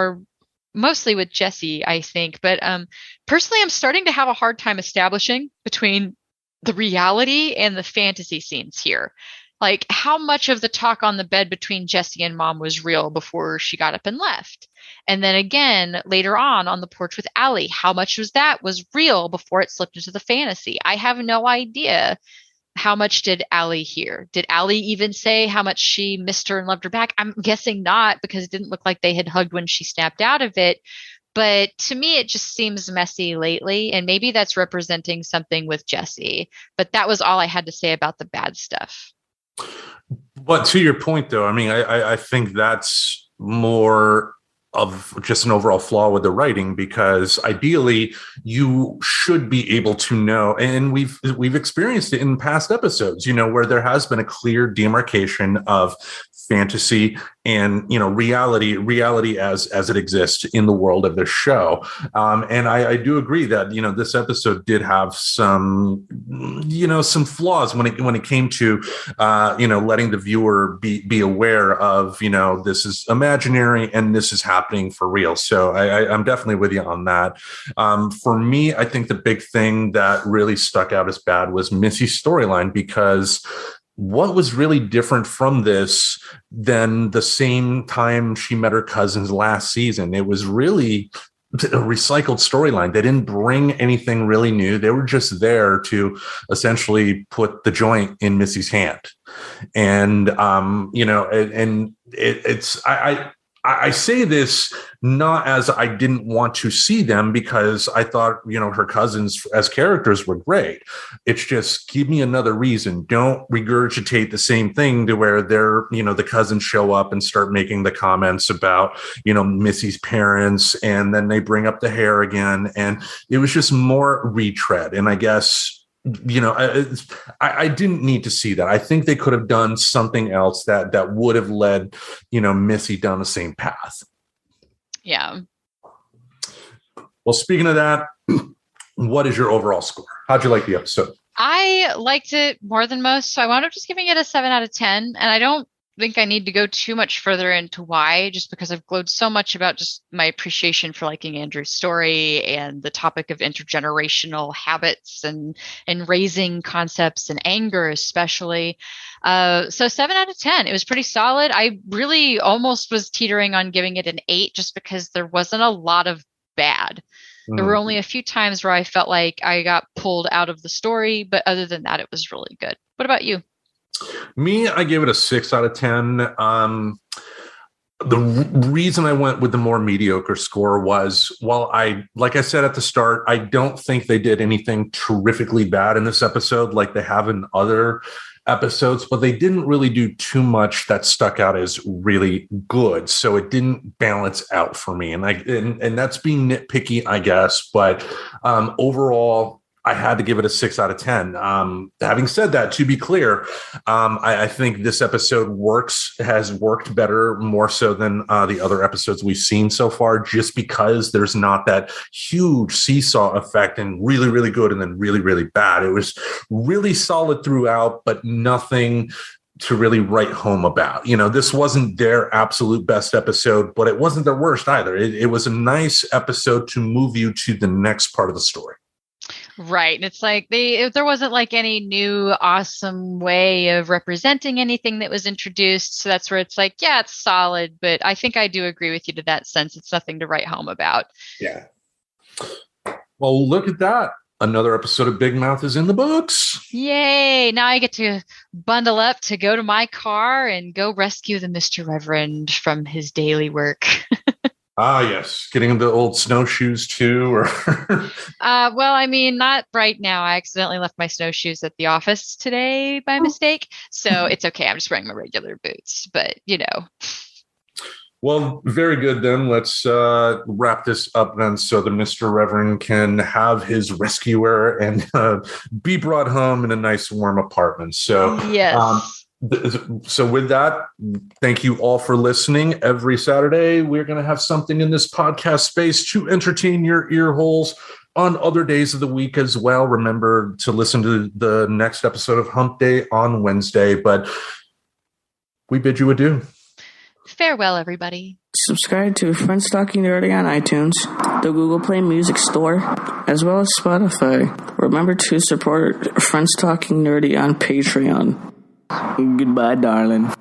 mostly with Jesse, I think. But personally, I'm starting to have a hard time establishing between the reality and the fantasy scenes here. Like, how much of the talk on the bed between Jesse and Mom was real before she got up and left? And then again, later on the porch with Allie, how much was real before it slipped into the fantasy? I have no idea. How much did Allie hear? Did Allie even say how much she missed her and loved her back? I'm guessing not, because it didn't look like they had hugged when she snapped out of it. But to me, it just seems messy lately. And maybe that's representing something with Jesse. But that was all I had to say about the bad stuff. But to your point, though, I mean, I think that's more of just an overall flaw with the writing, because ideally you should be able to know, and we've experienced it in past episodes, where there has been a clear demarcation of fantasy and reality as it exists in the world of the show. And I do agree that this episode did have some flaws when it came to letting the viewer be aware of this is imaginary and this is happening for real. So I'm definitely with you on that. For me, I think the big thing that really stuck out as bad was Missy's storyline, because what was really different from this than the same time she met her cousins last season? It was really a recycled storyline. They didn't bring anything really new. They were just there to essentially put the joint in Missy's hand. And, I say this not as I didn't want to see them, because I thought, her cousins as characters were great. It's just, give me another reason. Don't regurgitate the same thing to where they're, the cousins show up and start making the comments about, Missy's parents, and then they bring up the hair again. And it was just more retread. And I guess, I didn't need to see that. I think they could have done something else that would have led, Missy down the same path. Yeah. Well, speaking of that, what is your overall score? How'd you like the episode? I liked it more than most, so I wound up just giving it a 7 out of 10. And I don't think I need to go too much further into why, just because I've glowed so much about just my appreciation for liking Andrew's story and the topic of intergenerational habits and raising concepts and anger, especially. So 7 out of 10. It was pretty solid. I really almost was teetering on giving it an 8, just because there wasn't a lot of bad. There were only a few times where I felt like I got pulled out of the story, but other than that, it was really good. What about you? Me, I gave it a 6 out of 10. The reason I went with the more mediocre score was, while like I said at the start, I don't think they did anything terrifically bad in this episode like they have in other episodes, but they didn't really do too much that stuck out as really good. So it didn't balance out for me. And that's being nitpicky, I guess. But overall, I had to give it a 6 out of 10. Having said that, to be clear, I think this episode has worked better, more so than the other episodes we've seen so far, just because there's not that huge seesaw effect and really, really good and then really, really bad. It was really solid throughout, but nothing to really write home about. This wasn't their absolute best episode, but it wasn't their worst either. It was a nice episode to move you to the next part of the story. Right. And it's like there wasn't like any new awesome way of representing anything that was introduced. So that's where it's like, yeah, it's solid. But I think I do agree with you to that sense. It's nothing to write home about. Yeah. Well, look at that. Another episode of Big Mouth is in the books. Yay. Now I get to bundle up to go to my car and go rescue the Mr. Reverend from his daily work. Yes. Getting the old snowshoes too, or well, I mean, not right now. I accidentally left my snowshoes at the office today by mistake. So it's okay. I'm just wearing my regular boots, but Well, very good then. Let's wrap this up then so the Mr. Reverend can have his rescuer and be brought home in a nice warm apartment. So yes. So with that, thank you all for listening. Every Saturday, we're going to have something in this podcast space to entertain your ear holes on other days of the week as well. Remember to listen to the next episode of Hump Day on Wednesday, but we bid you adieu. Farewell, everybody. Subscribe to Friends Talking Nerdy on iTunes, the Google Play Music Store, as well as Spotify. Remember to support Friends Talking Nerdy on Patreon. Goodbye, darling.